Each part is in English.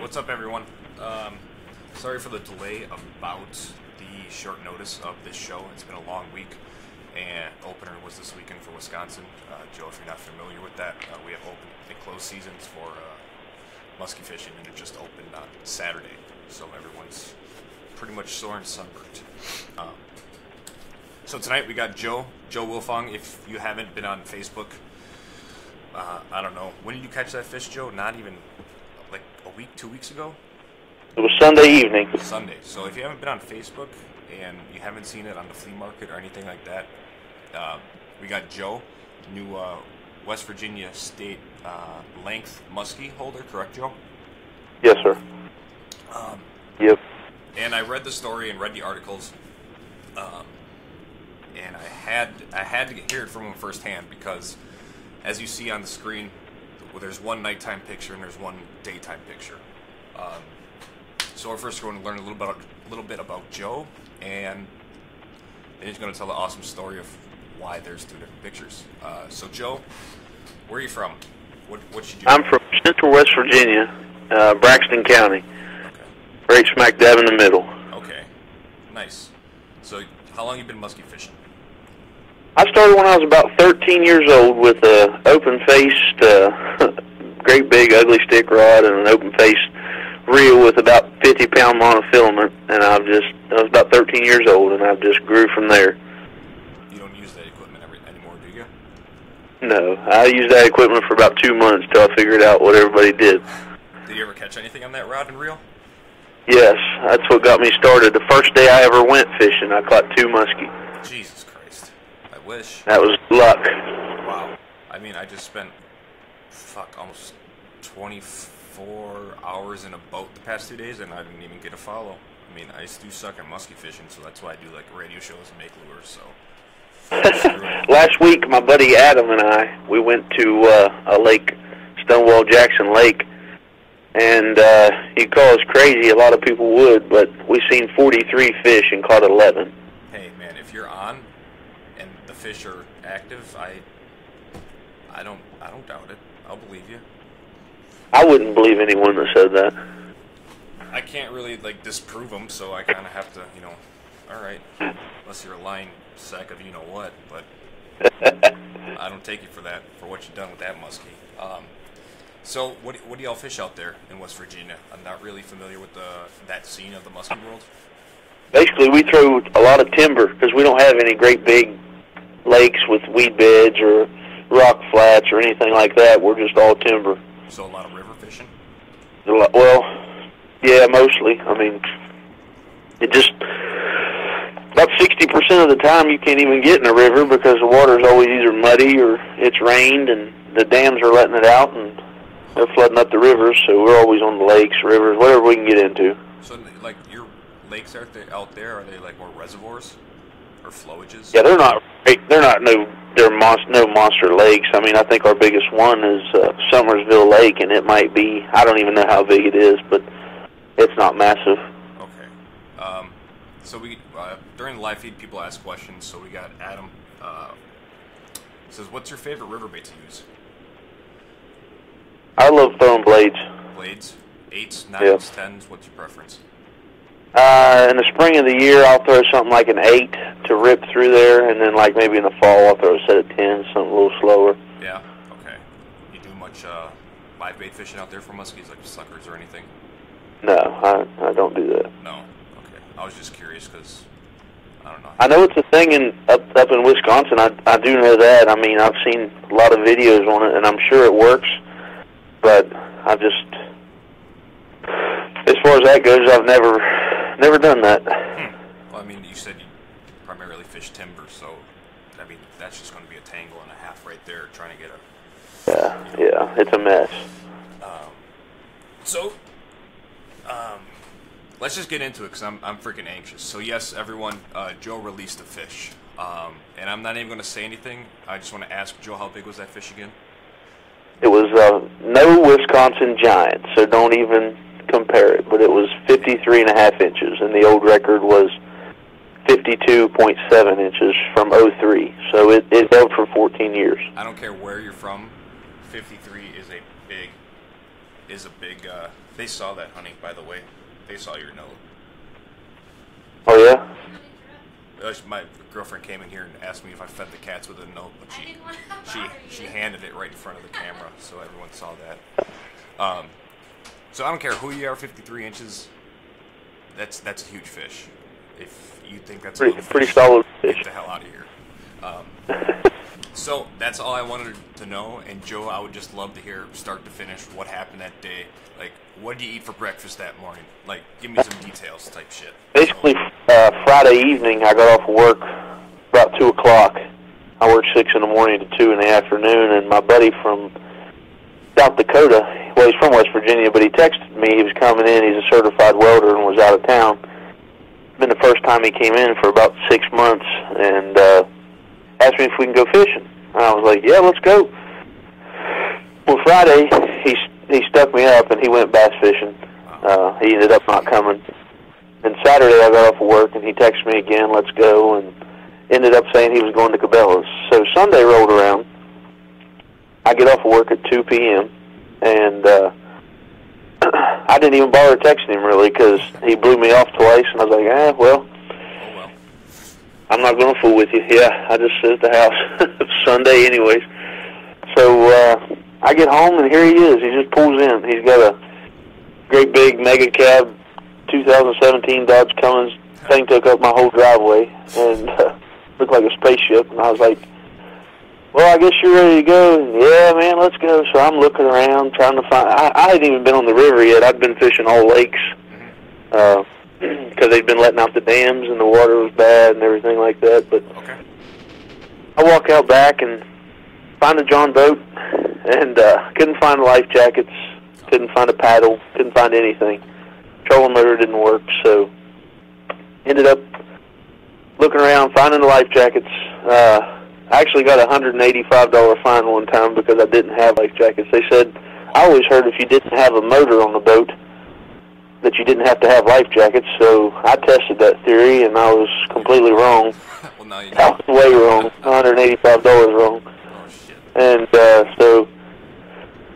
What's up, everyone? Sorry for the delay about the short notice of this show. It's been a long week, and opener was this weekend for Wisconsin. Joe, if you're not familiar with that, we have open and closed seasons for musky fishing, and it just opened on Saturday, so everyone's pretty much sore and sunburnt. So tonight we got Joe Wilfong. If you haven't been on Facebook, I don't know. When did you catch that fish, Joe? Not even like a week, 2 weeks ago? It was Sunday evening. Sunday. So if you haven't been on Facebook and you haven't seen it on the flea market or anything like that, we got Joe, new West Virginia state length musky holder, correct, Joe? Yes, sir. Yep. And I read the story and read the articles, and I had to hear it from him firsthand because, as you see on the screen, well, there's one nighttime picture and there's one daytime picture. So we're first going to learn a little bit about Joe, and then he's going to tell the awesome story of why there's two different pictures. So Joe, where are you from? What should you do? I'm from Central West Virginia, Braxton County. Okay. Right smack dab in the middle. Okay. Nice. So how long you been musky fishing? I started when I was about 13 years old with a open-faced, great big ugly stick rod and an open-faced reel with about 50-pound monofilament, and I was about 13 years old, and I just grew from there. You don't use that equipment anymore, do you? No, I used that equipment for about 2 months till I figured out what everybody did. Did you ever catch anything on that rod and reel? Yes, that's what got me started. The first day I ever went fishing, I caught 2 muskie. Jesus Christ. I wish. That was luck. Wow. I mean, I just spent, almost 24 hours in a boat the past 2 days, and I didn't even get a follow. I mean, I do suck at musky fishing, so that's why I do, like, radio shows and make lures, so. Last week, my buddy Adam and I, we went to a lake, Stonewall Jackson Lake, and you'd call us crazy, a lot of people would, but we seen 43 fish and caught 11. Hey, man, if you're on and the fish are active, I don't doubt it. I'll believe you. I wouldn't believe anyone that said that. I can't really, like, disprove them, so I kind of have to, all right, unless you're a lying sack of you-know-what, but I don't take you for that, for what you've done with that muskie. So what do y'all fish out there in West Virginia? I'm not really familiar with that scene of the musky world. Basically, we throw a lot of timber because we don't have any great big lakes with weed beds or rock flats or anything like that. We're just all timber. So a lot of river fishing? Well, yeah, mostly. I mean, it just, about 60% of the time you can't even get in a river because the water's always either muddy or it's rained and the dams are letting it out and they're flooding up the rivers, so we're always on the lakes, rivers, whatever we can get into. So, like, your lakes out there, are they, like, more reservoirs or flowages? Yeah, they're not no monster lakes. I mean, I think our biggest one is Summersville Lake, and it might be, I don't even know how big it is, but it's not massive. Okay. So we during the live feed, people ask questions, so we got Adam says, what's your favorite river bait to use? I love throwing blades. Blades? 8s, 9s, Yeah. 10s? What's your preference? In the spring of the year, I'll throw something like an 8 to rip through there, and then like maybe in the fall, I'll throw a set of 10s, something a little slower. Yeah, okay. You do much live bait fishing out there for muskies, like suckers or anything? No, I don't do that. No? Okay. I was just curious because, I don't know. I know it's a thing up in Wisconsin. I do know that. I mean, I've seen a lot of videos on it, and I'm sure it works, but I've just, as far as that goes, I've never done that. Well, I mean, you said you primarily fish timber, so, I mean, that's just going to be a tangle and a half right there trying to get a... Yeah, it's a mess. So, let's just get into it because I'm freaking anxious. So, yes, everyone, Joe released a fish, and I'm not even going to say anything. I just want to ask Joe, how big was that fish again? It was no Wisconsin giant, so don't even compare it, but it was 53.5 inches, and the old record was 52.7 inches from '03. So it held for 14 years. I don't care where you're from, 53 is a big is a big. They saw that, honey. By the way, they saw your note. Oh yeah. My girlfriend came in here and asked me if I fed the cats with a note, but she handed it right in front of the camera, so everyone saw that. So I don't care who you are, 53 inches. That's a huge fish. If you think that's pretty solid fish, get the hell out of here. So that's all I wanted to know. And Joe, I would just love to hear start to finish what happened that day. Like, what did you eat for breakfast that morning? Like, give me some details type shit. Basically, Friday evening, I got off of work about 2 o'clock. I worked 6 in the morning to 2 in the afternoon, and my buddy from South Dakota, well, he's from West Virginia, but he texted me. He was coming in. He's a certified welder and was out of town. It's been the first time he came in for about 6 months, and asked me if we can go fishing. And I was like, yeah, let's go. Well, Friday, he stuck me up, and he went bass fishing. He ended up not coming. And Saturday, I got off of work, and he texted me again, let's go, and ended up saying he was going to Cabela's. So Sunday rolled around. I get off of work at 2 p.m., and I didn't even bother texting him, really, because he blew me off twice, and I was like, well, I'm not going to fool with you. Yeah, I just sit at the house. Sunday anyways. So I get home, and here he is. He just pulls in. He's got a great big mega cab 2017 Dodge Cummins. Thing took up my whole driveway and looked like a spaceship. And I was like, well, I guess you're ready to go. And, yeah, man, let's go. So I'm looking around trying to find. I hadn't even been on the river yet. I'd been fishing all lakes. Because they'd been letting out the dams and the water was bad and everything like that. But I walk out back and find a John boat and couldn't find life jackets, couldn't find a paddle, couldn't find anything. Trolling motor didn't work, so ended up looking around, finding the life jackets. I actually got a $185 fine one time because I didn't have life jackets. They said, I always heard if you didn't have a motor on the boat, that you didn't have to have life jackets, so I tested that theory, and I was completely wrong. Well, now you I was way wrong, $185 wrong. Oh, shit. And so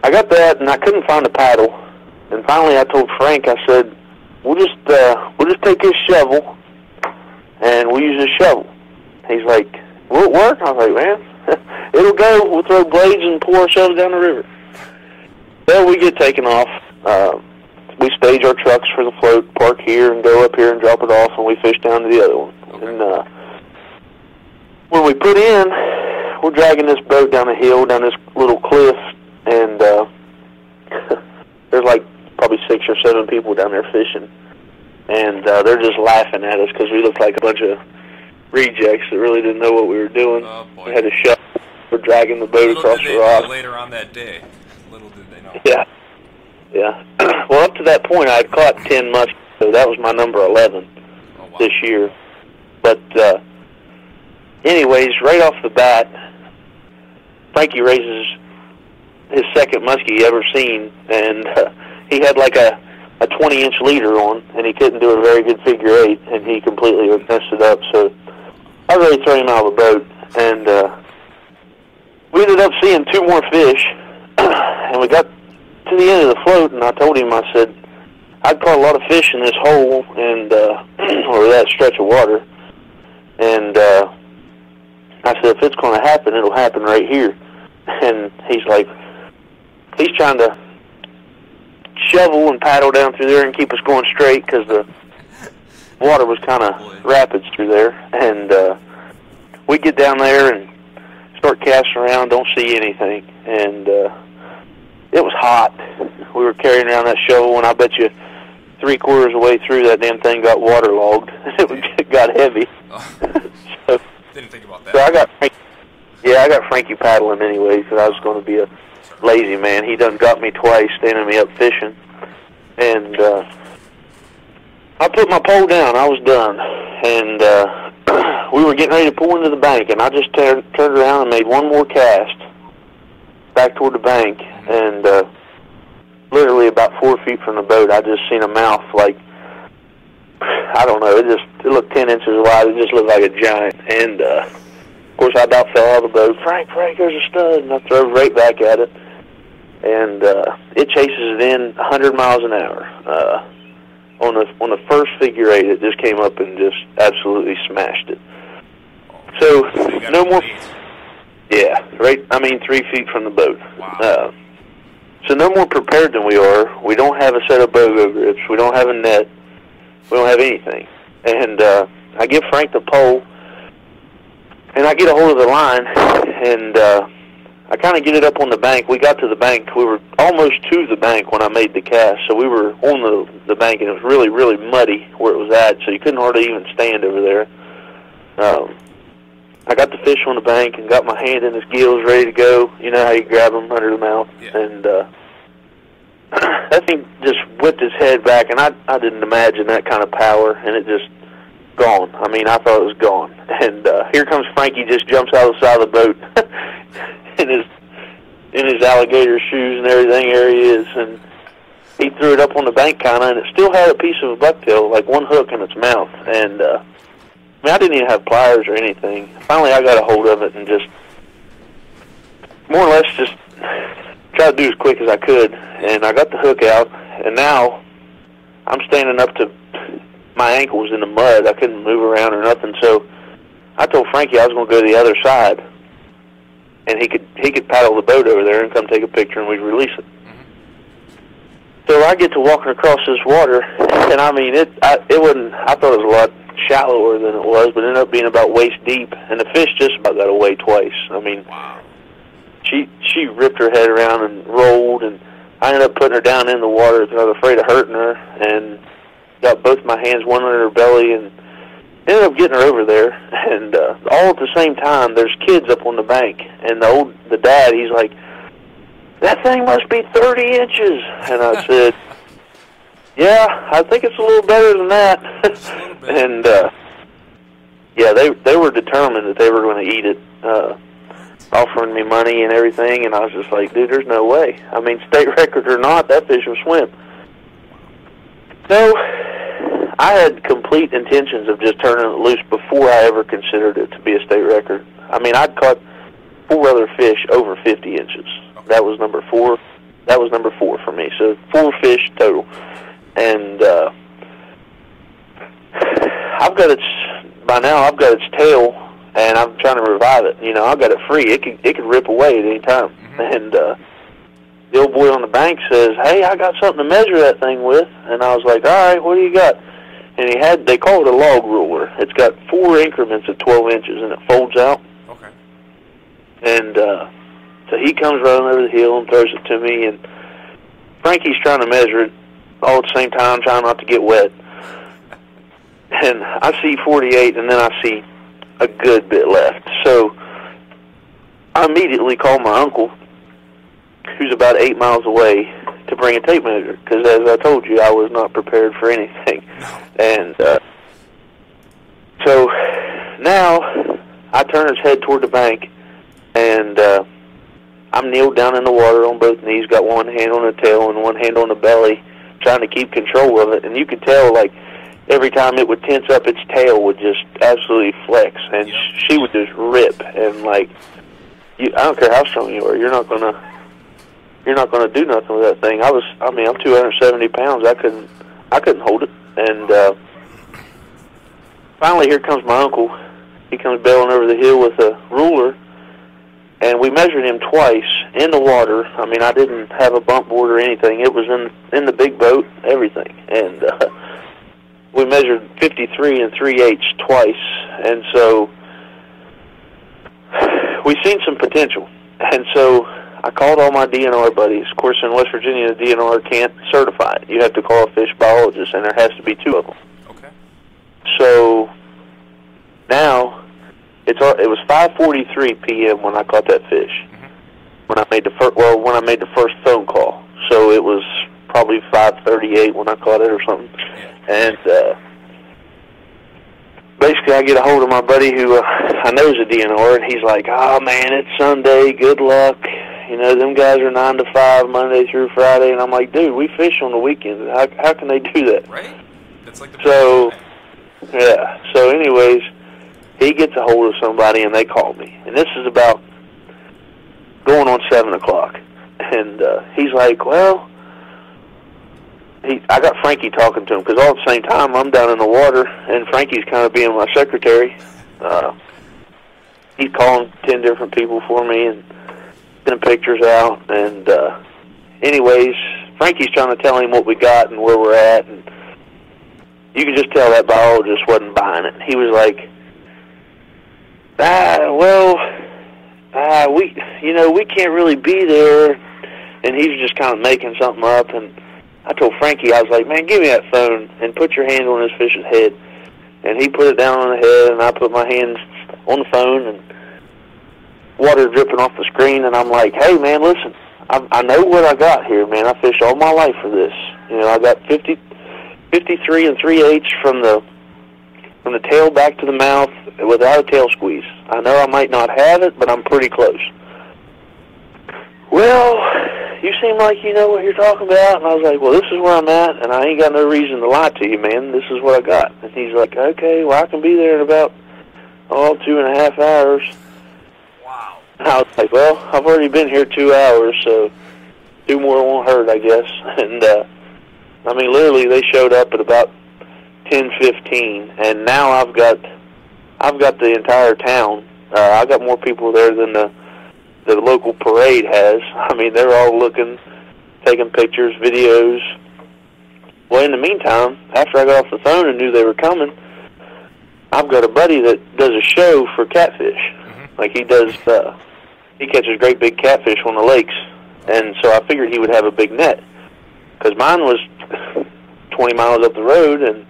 I got that, and I couldn't find a paddle. And finally, I told Frank, I said, we'll just take this shovel, and we'll use this shovel. He's like, will it work? I was like, man, it'll go. We'll throw blades and pull ourselves down the river. Well, we get taken off. We stage our trucks for the float, park here, and go up here and drop it off, and we fish down to the other one. Okay. And when we put in, we're dragging this boat down a hill, down this little cliff, and there's like probably 6 or 7 people down there fishing. And they're just laughing at us because we looked like a bunch of rejects that really didn't know what we were doing. Oh, boy. We had a shovel. We're dragging the boat across the rock. Later on that day. Little did they know. Yeah. Yeah. Well, up to that point, I had caught 10 musky, so that was my number 11 this year. But anyways, right off the bat, Frankie raises his second muskie he ever seen, and he had like a 20-inch leader on, and he couldn't do a very good figure 8, and he completely messed it up. So I really threw him out of the boat, and we ended up seeing 2 more fish, and we got to the end of the float, and I told him, I said, I'd caught a lot of fish in this hole, and or that stretch of water, and I said, if it's going to happen, it'll happen right here. And he's like, he's trying to shovel and paddle down through there and keep us going straight because the water was kind of rapids through there. And we get down there and start casting around, don't see anything. And it was hot. We were carrying around that shovel, and I bet you 3/4 of the way through, that damn thing got waterlogged. It got heavy. Oh. So, didn't think about that. So I got Frankie paddling anyway because I was going to be a lazy man. He done got me twice, standing me up fishing. And I put my pole down. I was done. And we were getting ready to pull into the bank, and I just turned around and made one more cast back toward the bank. And literally about 4 feet from the boat, I just seen a mouth like, I don't know, it looked 10 inches wide. It just looked like a giant. And of course, I about fell out of the boat. Frank, there's a stud. And I threw right back at it. and it chases it in 100 miles an hour. On the first figure 8, it just came up and just absolutely smashed it. So no more. Yeah, right. I mean, 3 feet from the boat. Wow. So no more prepared than we are. We don't have a set of BOGO grips. We don't have a net. We don't have anything. And I give Frank the pole, and I get a hold of the line, and I kind of get it up on the bank. We got to the bank. We were almost to the bank when I made the cast. So we were on the bank, and it was really, really muddy where it was at, so you couldn't hardly even stand over there. I got the fish on the bank and got my hand in his gills ready to go. You know how you grab him under the mouth. Yeah. And that thing just whipped his head back, and I didn't imagine that kind of power, and it just gone. I mean, I thought it was gone. And here comes Frankie, just jumps out of the side of the boat in his alligator shoes and everything. There he is, and he threw it up on the bank kind of, and it still had a piece of a bucktail, like one hook in its mouth. And I mean, I didn't even have pliers or anything. Finally, I got a hold of it and just more or less just tried to do as quick as I could. And I got the hook out, and now I'm standing up to my ankles in the mud. I couldn't move around or nothing. So I told Frankie I was going to go to the other side, and he could paddle the boat over there and come take a picture, and we'd release it. So I get to walking across this water, and I mean, it wasn't. I thought it was a lot shallower than it was, but it ended up being about waist deep, and the fish just about got away twice. I mean, wow. She ripped her head around and rolled, and I ended up putting her down in the water because I was afraid of hurting her, and got both my hands, one under her belly, and ended up getting her over there. And all at the same time, there's kids up on the bank, and the dad, he's like, "That thing must be 30 inches." And I said, "Yeah, I think it's a little better than that." And yeah, they were determined that they were going to eat it, offering me money and everything. And I was just like, "Dude, there's no way. I mean, state record or not, that fish will swim." So I had complete intentions of just turning it loose before I ever considered it to be a state record. I mean, I'd caught 4 other fish over 50 inches. That was number 4. That was number 4 for me. So 4 fish total. And by now I've got its tail, and I'm trying to revive it. You know, I've got it free. It could rip away at any time. Mm-hmm. And the old boy on the bank says, "Hey, I got something to measure that thing with." And I was like, "All right, what do you got?" And they call it a log ruler. It's got 4 increments of 12 inches, and it folds out. Okay. And so he comes running over the hill and throws it to me, and Frankie's trying to measure it all at the same time, trying not to get wet. And I see 48, and then I see a good bit left. So I immediately call my uncle, who's about 8 miles away, to bring a tape measure, because as I told you, I was not prepared for anything. And so now I turn his head toward the bank, and I'm kneeled down in the water on both knees, got one hand on the tail and one hand on the belly, trying to keep control of it. And you could tell, like, every time it would tense up, its tail would just absolutely flex, and she would just rip. And like, I don't care how strong you are, you're not gonna do nothing with that thing. I'm 270 pounds. I couldn't hold it. And finally, here comes my uncle. He comes bailing over the hill with a ruler, and we measured him twice in the water. I mean, I didn't have a bump board or anything. It was in the big boat, everything. And we measured 53 and 3/8 twice, and so we seen some potential. And so I called all my DNR buddies. Of course, in West Virginia, the DNR can't certify it. You have to call a fish biologist, and there has to be 2 of them. Okay. So now it was 5:43 p.m. when I caught that fish. Mm-hmm. When I made the first phone call. So it was probably 5:38 when I caught it or something. And basically, I get a hold of my buddy who I know is a DNR, and he's like, "Oh man, it's Sunday. Good luck. You know, them guys are 9 to 5 Monday through Friday." And I'm like, "Dude, we fish on the weekends. How can they do that?" Right. That's like the yeah. So, anyways, he gets a hold of somebody, and they call me. And this is about going on 7 o'clock. And he's like, well, I got Frankie talking to him, because all at the same time I'm down in the water, and Frankie's kind of being my secretary. He's calling 10 different people for me and sending pictures out. And anyways, Frankie's trying to tell him what we got and where we're at, and you could just tell that biologist wasn't buying it. He was like, we can't really be there. And he was just kind of making something up. And I told Frankie, I was like, man, give me that phone and put your hand on this fish's head. And he put it down on the head, and I put my hands on the phone, and water dripping off the screen. And I'm like, hey, man, listen, I know what I got here, man. I fished all my life for this. You know, I got 53 3/8 from the tail back to the mouth without a tail squeeze. I know I might not have it, but I'm pretty close. Well, you seem like you know what you're talking about. And I was like, well, this is where I'm at, and I ain't got no reason to lie to you, man. This is what I got. And he's like, okay, well, I can be there in about, 2.5 hours. Wow. And I was like, well, I've already been here 2 hours, so 2 more won't hurt, I guess. And, I mean, literally, they showed up at about 10:15, and now I've got the entire town. I got more people there than the local parade has. I mean, they're all looking, taking pictures, videos. Well, in the meantime, after I got off the phone and knew they were coming, I've got a buddy that does a show for catfish. Mm-hmm. Like, he catches great big catfish on the lakes, and so I figured he would have a big net, because mine was 20 miles up the road, and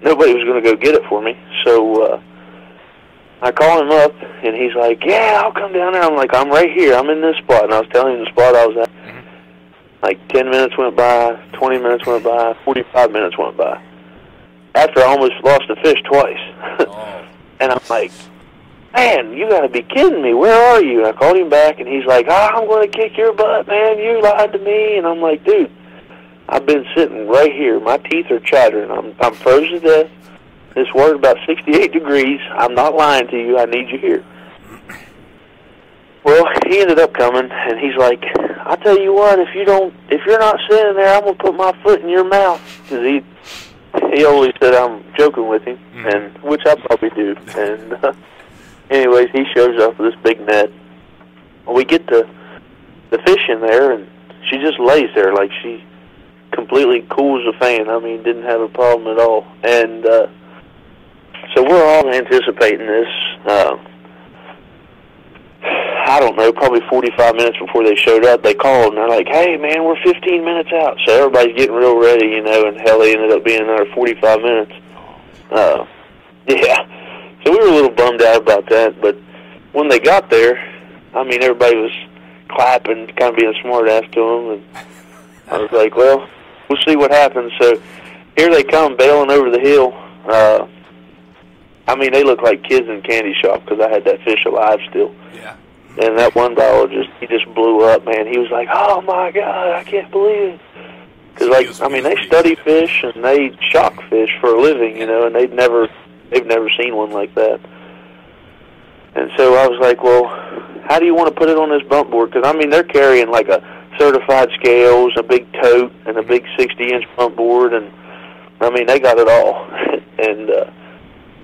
nobody was going to go get it for me. So I call him up, and he's like, yeah, I'll come down there. I'm like, I'm right here. I'm in this spot. And I was telling him the spot I was at. Mm-hmm. Like 10 minutes went by, 20 minutes went by, 45 minutes went by. After I almost lost a fish twice. Oh. And I'm like, man, you got to be kidding me. Where are you? And I called him back, and he's like, I'm going to kick your butt, man. You lied to me. And I'm like, dude, I've been sitting right here. My teeth are chattering. I'm frozen to death. This water's about 68 degrees. I'm not lying to you. I need you here. Well, he ended up coming, and he's like, I'll tell you what, if you're not sitting there, I'm going to put my foot in your mouth. Because he always said I'm joking with him, and which I probably do. And anyways, he shows up with this big net. We get the fish in there, and she just lays there like she completely cool as a fan. I mean, didn't have a problem at all. And so we're all anticipating this. I don't know, probably 45 minutes before they showed up, they called, and they're like, hey, man, we're 15 minutes out. So everybody's getting real ready, you know, and hell, they ended up being another 45 minutes. Yeah. So we were a little bummed out about that, but when they got there, I mean, everybody was clapping, kind of being a smart ass to them, and I was like, well, we'll see what happens. So here they come bailing over the hill. I mean, they look like kids in candy shop because I had that fish alive still. Yeah. And that one biologist, he just blew up, man. He was like, oh, my God, I can't believe it. Because, like, I mean, they study fish and they shock fish for a living, you know, and they've never seen one like that. And so I was like, well, how do you want to put it on this bump board? Because, I mean, they're carrying, like, a certified scales, a big tote, and a big 60-inch bump board, and, I mean, they got it all. And,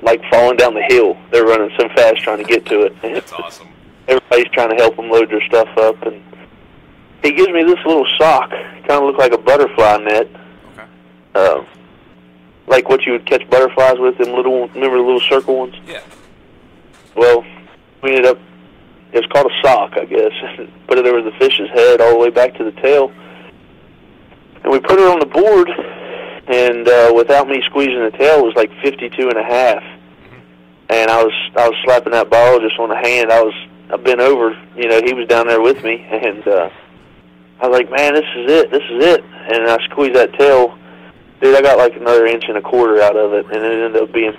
like falling down the hill, they're running so fast trying to get to it. That's awesome. Everybody's trying to help them load their stuff up, and he gives me this little sock, kind of look like a butterfly net. Okay. Like what you would catch butterflies with, them little, remember the little circle ones? Yeah. Well, we ended up, it was called a sock, I guess, put it over the fish's head all the way back to the tail, and we put it on the board. And without me squeezing the tail, it was like 52.5. Mm-hmm. And I was slapping that biologist on the hand. I bent over, you know, he was down there with me, and I was like, man, this is it. And I squeezed that tail. Dude, I got like another 1.25 inches out of it, and it ended up being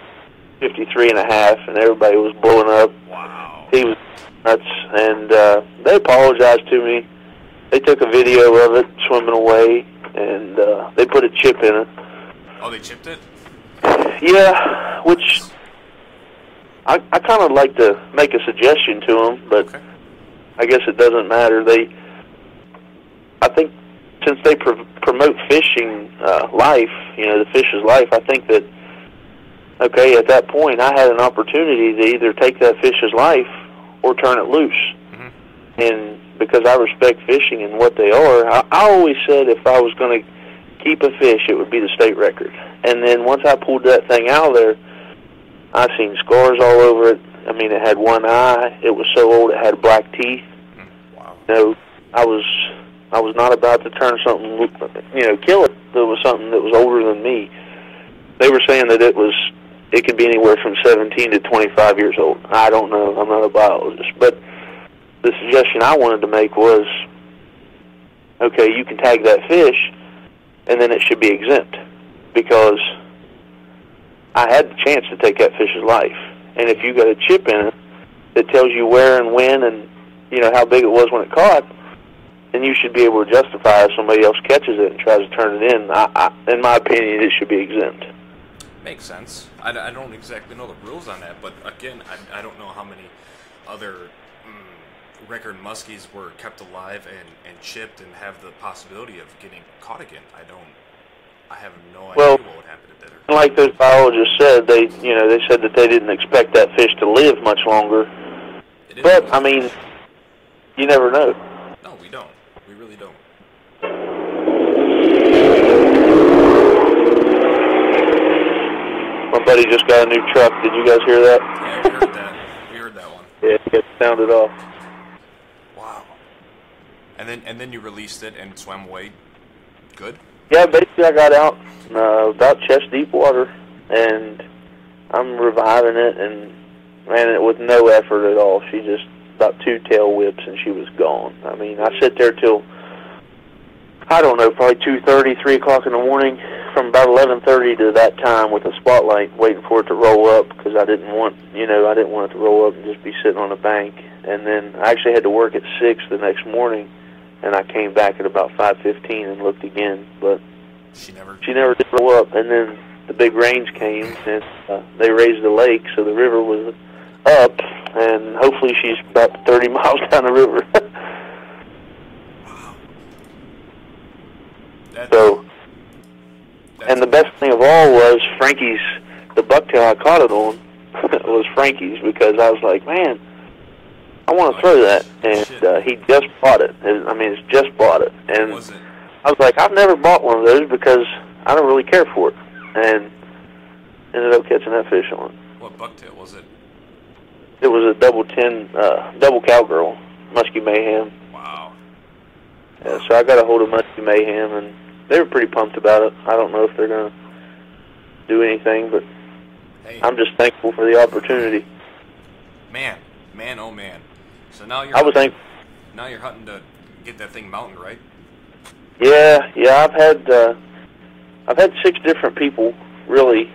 53.5, and everybody was blowing up. Wow. He was nuts, and they apologized to me. They took a video of it swimming away, and they put a chip in it. Oh, they chipped it? Yeah, which I kind of like to make a suggestion to them, but okay. I guess it doesn't matter. I think since they promote fishing life, the fish's life, I think that, okay, at that point, I had an opportunity to either take that fish's life or turn it loose. Mm-hmm. And because I respect fishing and what they are, I always said if I was going to keep a fish, it would be the state record. And then once I pulled that thing out of there, I seen scars all over it. I mean, it had one eye. It was so old it had black teeth. Wow. I was not about to turn something, kill it. There was something that was older than me. They were saying that it could be anywhere from 17 to 25 years old. I don't know. I'm not a biologist. But the suggestion I wanted to make was, okay, you can tag that fish, and then it should be exempt, because I had the chance to take that fish's life. And if you got a chip in it that tells you where and when and, how big it was when it caught, then you should be able to justify if somebody else catches it and tries to turn it in. In my opinion, it should be exempt. Makes sense. I don't exactly know the rules on that, but again, I don't know how many other record muskies were kept alive and chipped and have the possibility of getting caught again. I have no idea what would happen to Bitter. Like those biologists said, they said that they didn't expect that fish to live much longer. But I mean, you never know. No, we don't. We really don't. My buddy just got a new truck. Did you guys hear that? Yeah, we heard that. We heard that one. Yeah, it sounded off. Wow. And then you released it and swam away. Good? Yeah, basically I got out about chest deep water, and I'm reviving it and ran it with no effort at all. She just about 2 tail whips and she was gone. I mean, I sit there till, I don't know, probably 2:30, 3 o'clock in the morning, from about 11:30 to that time with a spotlight waiting for it to roll up, because I didn't want it to roll up and just be sitting on the bank. And then I actually had to work at 6 the next morning, and I came back at about 5:15 and looked again, but she never did roll up. And then the big rains came, and they raised the lake, so the river was up, and hopefully she's about 30 miles down the river. Wow. And the best thing of all was Frankie's, the bucktail I caught it on was Frankie's, because I was like, man, I want to throw that. And he just bought it. It's just bought it. And I was like, I've never bought one of those because I don't really care for it. And ended up catching that fish on it. What bucktail was it? It was a double cowgirl, Musky Mayhem. Wow. Yeah, so I got a hold of Musky Mayhem, and they were pretty pumped about it. I don't know if they're going to do anything, but hey, I'm just thankful for the opportunity. Man, oh man. So now you're now you're hunting to get that thing mounted, right? Yeah. I've had 6 different people really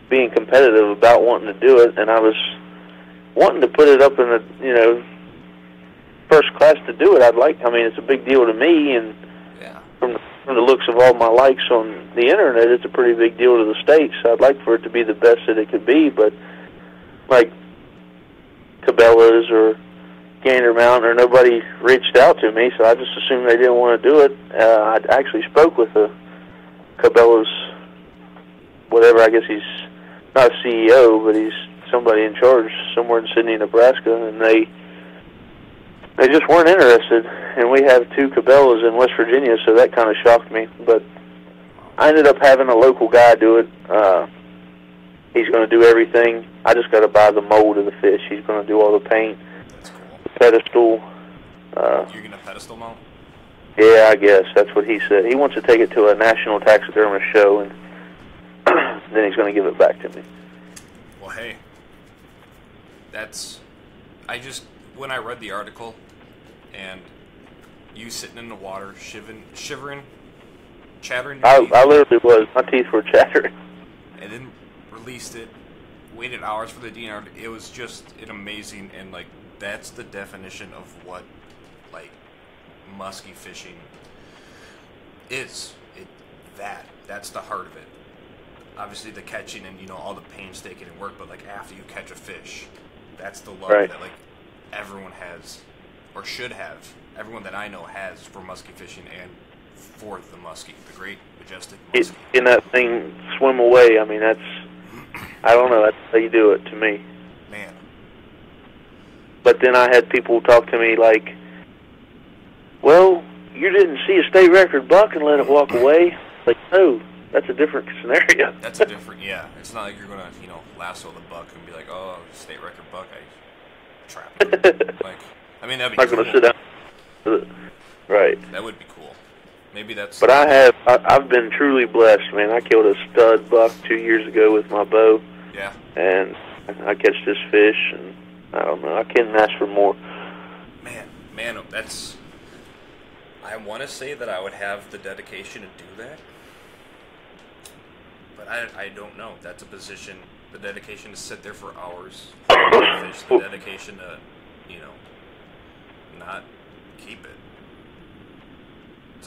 being competitive about wanting to do it, and I was wanting to put it up in the first class to do it. It's a big deal to me, and from the looks of all my likes on the internet, it's a pretty big deal to the state. So I'd like for it to be the best that it could be, but like Cabela's or Gander Mountain or nobody reached out to me, so I just assumed they didn't want to do it. I actually spoke with the Cabela's, whatever, I guess he's not a CEO, but he's somebody in charge somewhere in Sydney, Nebraska, and they just weren't interested. And we have 2 Cabela's in West Virginia, so that kind of shocked me. But I ended up having a local guy do it. He's going to do everything. I just got to buy the mold of the fish. He's going to do all the paint. That's cool. Pedestal. You're going to pedestal mount? Yeah, I guess. That's what he said. He wants to take it to a national taxidermist show, and then he's going to give it back to me. Well, hey. When I read the article, and you sitting in the water, shivering, chattering. I literally was. My teeth were chattering. And then released it, waited hours for the DNR. It was just an amazing, and that's the definition of what musky fishing is. That's the heart of it. Obviously the catching and all the painstaking and work, but after you catch a fish, that's the love that everyone has or should have everyone that I know has for musky fishing and for the musky, the great, majestic musky. In that thing swim away, I mean, that's, I don't know, that's how you do it to me. Man. But then I had people talk to me like, well, you didn't see a state record buck and let it walk away. Like, no, that's a different scenario. That's a different, yeah. It's not like you're going to, lasso the buck and be like, oh, state record buck, I trapped him. Like, I mean, that'd be I'm cool. not going to sit down. Right. That would be cool. Maybe that's... But I've been truly blessed, man. I killed a stud buck 2 years ago with my bow. Yeah. And I catch this fish, and I don't know, I couldn't ask for more. Man, that's... I want to say that I would have the dedication to do that, but I don't know. That's a position, the dedication to sit there for hours, fish, the dedication to, not keep it.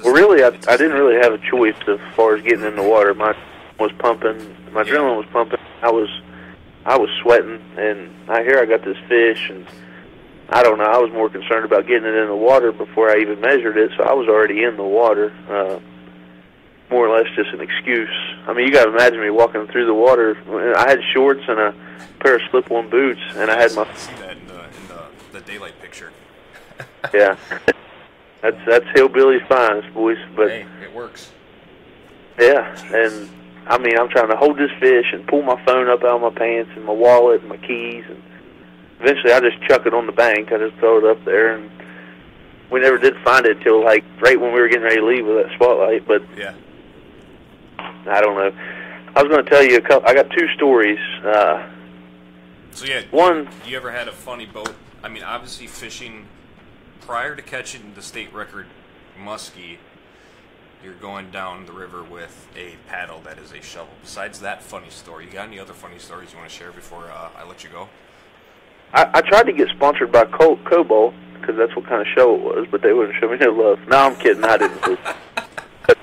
Well, really, I didn't really have a choice as far as getting in the water. My was pumping, my adrenaline was pumping. I was sweating, and I got this fish, and I don't know. I was more concerned about getting it in the water before I even measured it, so I was already in the water. More or less just an excuse. I mean, you got to imagine me walking through the water. I had shorts and a pair of slip-on boots, and I had my... I see that in the daylight picture. Yeah. That's hillbilly's finest, boys. But hey, it works. Yeah, and I mean, I'm trying to hold this fish and pull my phone up out of my pants and my wallet and my keys, and eventually I just chuck it on the bank. I just throw it up there, and we never did find it till like right when we were getting ready to leave with that spotlight. But yeah, I don't know. I was going to tell you I got two stories. So yeah, one. You ever had a funny boat? I mean, obviously fishing prior to catching the state record muskie, you're going down the river with a paddle that is a shovel. Besides that funny story, you got any other funny stories you want to share before I let you go? I tried to get sponsored by Cobalt because that's what kind of show it was, but they wouldn't show me no love. No, I'm kidding. I didn't. But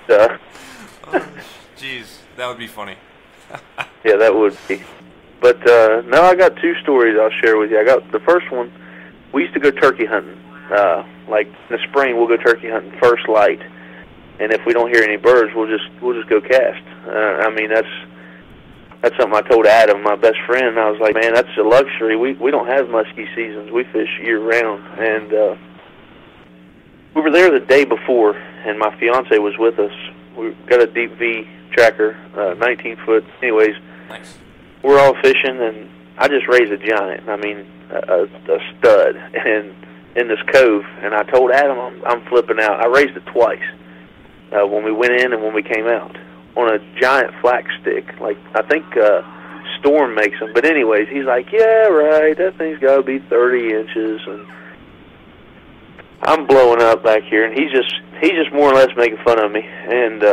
jeez, that would be funny. Yeah, that would be. But no, I got two stories I'll share with you. I got the first one. We used to go turkey hunting. Like in the spring, we'll go turkey hunting first light, and if we don't hear any birds, we'll just go cast. I mean, that's something I told Adam, my best friend. I was like, man, that's a luxury. We don't have muskie seasons. We fish year round, and we were there the day before, and my fiance was with us. We got a deep V tracker, 19 foot. Anyways, nice. We're all fishing, and I just raised a giant. I mean, a stud, and in this cove. And I told Adam, I'm flipping out. I raised it twice when we went in and when we came out on a giant flax stick. Like I think Storm makes them. But anyways, he's like, yeah, right. That thing's got to be 30 inches, and I'm blowing up back here, and he's just more or less making fun of me. And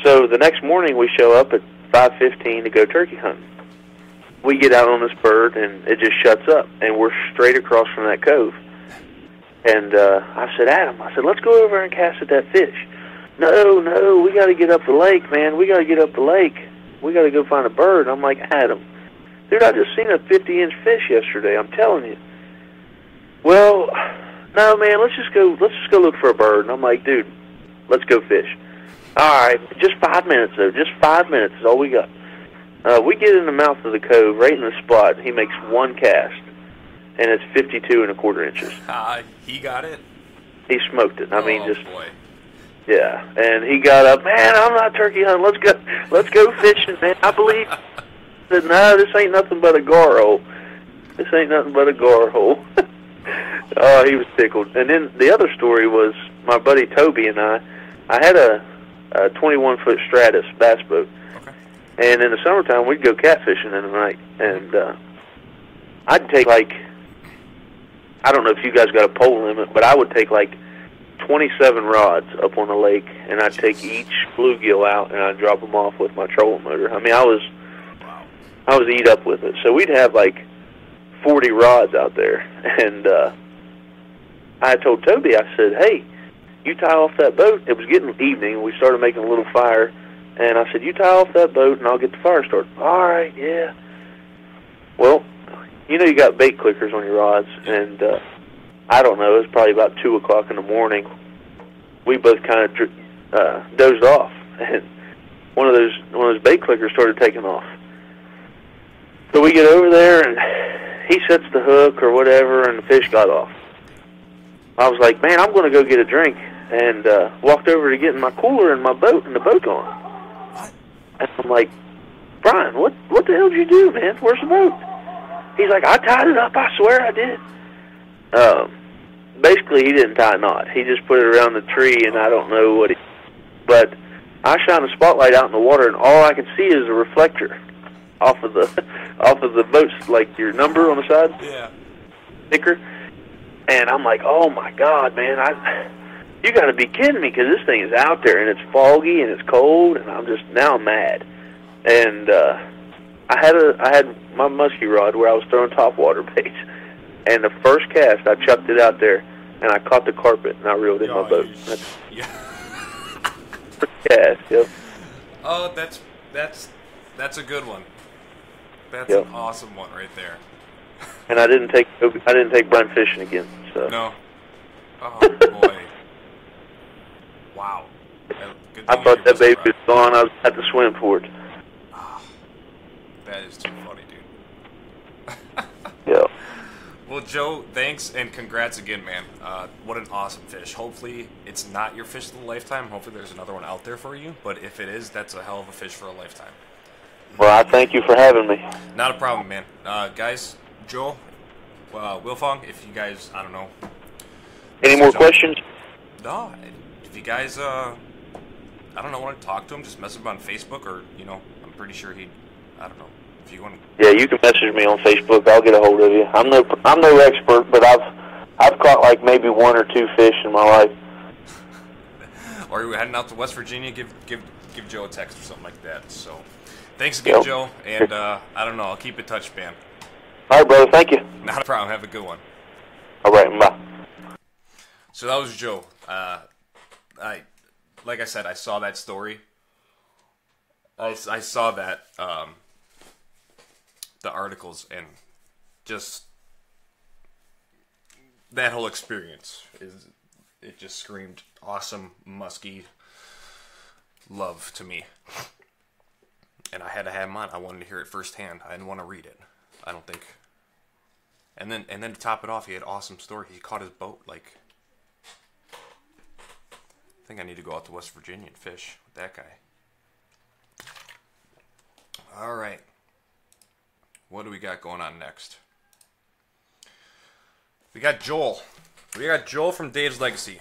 so the next morning we show up at 5:15 to go turkey hunting. We get out on this bird, and it just shuts up, and we're straight across from that cove. And I said, Adam, let's go over and cast at that fish. No, we got to get up the lake, man. We got to get up the lake. We got to go find a bird. I'm like, Adam, dude, I just seen a 50-inch fish yesterday. I'm telling you. Well, no, man, let's just go look for a bird. And I'm like, dude, let's go fish. All right, just 5 minutes though. Just 5 minutes is all we got. We get in the mouth of the cove, right in the spot. He makes one cast, and it's 52¼ inches. He got it? He smoked it. I mean, just boy. Yeah, and he got up, man, I'm not turkey hunting. Let's go fishing, man. I believe. I said, no, this ain't nothing but a gar hole. This ain't nothing but a gar hole. Oh, he was tickled. And then the other story was my buddy Toby and I had a 21-foot Stratus bass boat. And in the summertime, we'd go catfishing in the night. And I'd take, like, I don't know if you guys got a pole limit, but I would take, like, 27 rods up on the lake, and I'd take each bluegill out, and I'd drop them off with my trolling motor. I mean, I was eat up with it. So we'd have, like, 40 rods out there. And I told Toby, I said, hey, you tie off that boat. It was getting evening. We started making a little fire. And I said, you tie off that boat, and I'll get the fire started. All right, yeah. Well, you know you got bait clickers on your rods, and I don't know, it was probably about 2 o'clock in the morning. We both kind of dozed off, and one of those bait clickers started taking off. So we get over there, and he sets the hook or whatever, and the fish got off. I was like, man, I'm going to go get a drink, and walked over to get in my cooler and my boat, and the boat gone. And I'm like, Brian, what the hell did you do, man? Where's the boat? He's like, I tied it up. I swear I did. Basically, he didn't tie a knot. He just put it around the tree, and I don't know what he... But I shine a spotlight out in the water, and all I can see is a reflector off of the boat's, like your number on the side. Yeah. Sticker. And I'm like, oh my God, man! You got to be kidding me, because this thing is out there, and it's foggy and it's cold, and I'm mad. And I had my musky rod where I was throwing topwater baits, and the first cast I chucked it out there, and I caught the carpet, and I reeled in my boat. Yeah. First cast, yep. Oh, that's a good one. That's yep. An awesome one right there. And I didn't take Brian fishing again. So. No. Oh boy. Wow. I thought that baby was gone. I was at the swim for it. Oh, that is too funny, dude. Yeah. Well, Joe, thanks and congrats again, man. What an awesome fish. Hopefully, it's not your fish of the lifetime. Hopefully, there's another one out there for you. But if it is, that's a hell of a fish for a lifetime. Well, I thank you for having me. Not a problem, man. Guys, Joe, Wilfong, if you guys, I don't know. Any more questions? No. If you guys, I don't know, want to talk to him, just message him on Facebook, or, I'm pretty sure he'd, I don't know, if you want to. Yeah, you can message me on Facebook. I'll get a hold of you. I'm no expert, but I've caught like maybe 1 or 2 fish in my life. Or you're heading out to West Virginia, give Joe a text or something like that. So, thanks again, Joe, and I don't know, I'll keep in touch, man. All right, brother, thank you. Not a problem, have a good one. All right, bye. So that was Joe. Like I said, I saw that story. I saw that, the articles, and just that whole experience it just screamed awesome, musky love to me. And I had to have him on. I wanted to hear it firsthand. I didn't want to read it, I don't think. And then to top it off, he had an awesome story. He caught his boat, like, I think I need to go out to West Virginia and fish with that guy. All right. What do we got going on next? We got Joel. We got Joel from Dave's Legacy.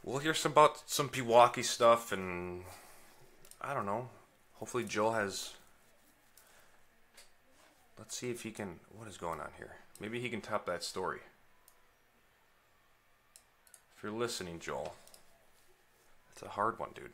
We'll hear about some Pewaukee stuff, and I don't know. Hopefully Joel has... Let's see if he can... What is going on here? Maybe he can top that story. If you're listening, Joel. It's a hard one, dude.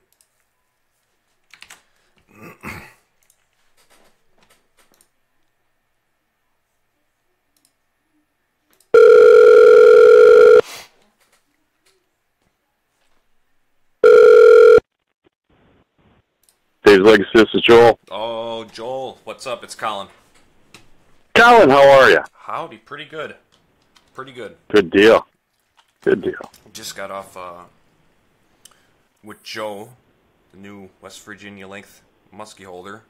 Dave's Legacy, this is Joel. Oh, Joel. What's up? It's Colin. Colin, how are you? Howdy. Pretty good. Pretty good. Good deal. Good deal. Just got off with Joe, the new West Virginia length musky holder,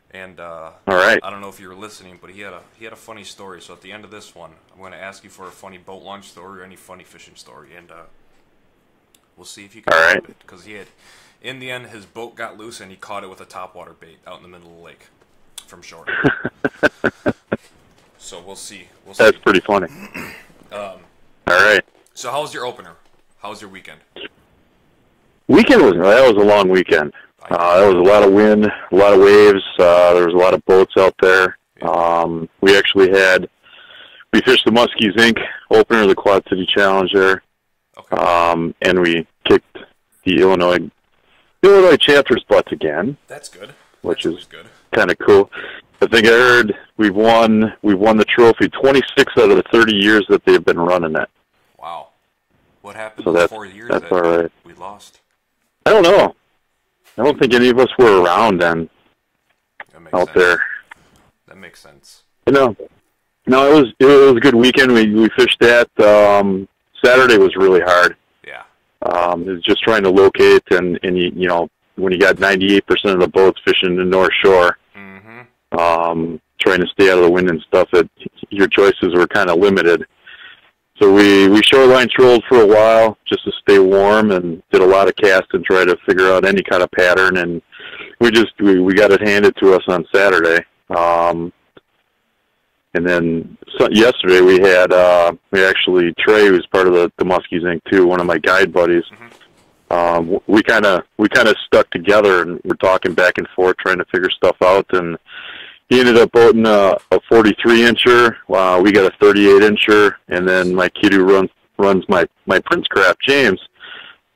and all right. I don't know if you were listening, but he had a funny story. So at the end of this one, I'm going to ask you for a funny boat launch story or any funny fishing story, and we'll see if you can all keep right. it, because in the end, his boat got loose and he caught it with a topwater bait out in the middle of the lake from shore. So we'll see. That's pretty funny. All right. So how was your opener? How was your weekend? Weekend was a long weekend. There was a lot of wind, a lot of waves. There was a lot of boats out there. Yeah. We fished the Muskies Inc. opener of the Quad City Challenge there. Okay. And we kicked the Illinois chapter's butts again. That's good. Which is kind of cool. I think I heard we won the trophy 26 out of the 30 years that they've been running it. Wow. What happened so in the 4 years that's that all right. We lost? I don't know. I don't think any of us were around then out there. That makes sense. No, it was a good weekend. We fished that. Saturday was really hard. Yeah. It was just trying to locate, and you know, when you got 98% of the boats fishing the North Shore, trying to stay out of the wind and stuff, your choices were kind of limited. So we shoreline trolled for a while just to stay warm, and did a lot of casts and try to figure out any kind of pattern. And we got it handed to us on Saturday. And then yesterday we actually, Trey, who's part of the Muskies Inc. too, one of my guide buddies. We kind of stuck together, and we're talking back and forth trying to figure stuff out. And he ended up boating a 43-incher. We got a 38-incher, and then my kid who runs my Prince Craft, James,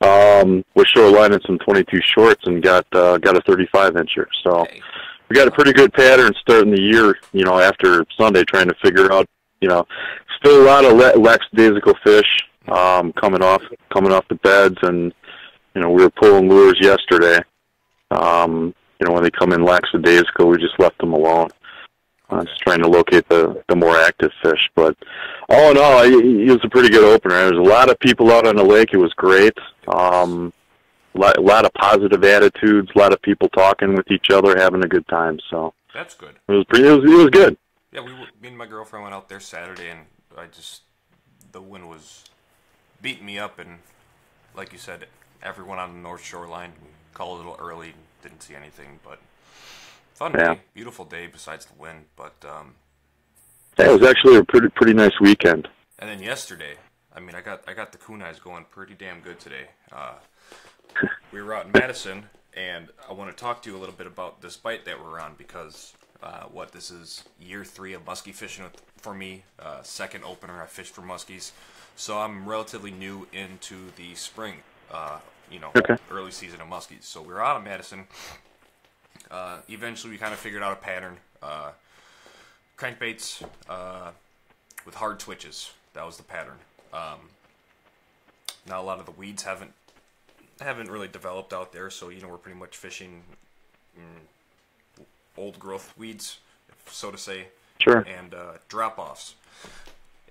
was shorelining some 22 shorts and got a 35-incher. So. Okay. We got a pretty good pattern starting the year, you know, after Sunday, trying to figure out, you know, still a lot of lackadaisical fish coming off the beds, and, you know, we were pulling lures yesterday. You know, when they come in lackadaisical, we just left them alone. Just trying to locate the more active fish. But all in all, it was a pretty good opener. There was a lot of people out on the lake. It was great. A lot of positive attitudes, a lot of people talking with each other, having a good time. So that's good. It was good. Yeah, me and my girlfriend went out there Saturday, and the wind was beating me up, and like you said, everyone on the North Shoreline, we called a little early, didn't see anything, but fun day, beautiful day besides the wind. But yeah, it was actually a pretty nice weekend. And then yesterday, I mean, I got the kunais going pretty damn good today. We were out in Madison, and I want to talk to you a little bit about this bite that we're on, because this is year 3 of muskie fishing for me, second opener I fished for muskies, so I'm relatively new into the spring, early season of muskies. So we were out of Madison. Eventually we kind of figured out a pattern. Crankbaits with hard twitches. That was the pattern. Now a lot of the weeds haven't really developed out there, so you know, we're pretty much fishing old growth weeds, so to say. Sure. And drop offs.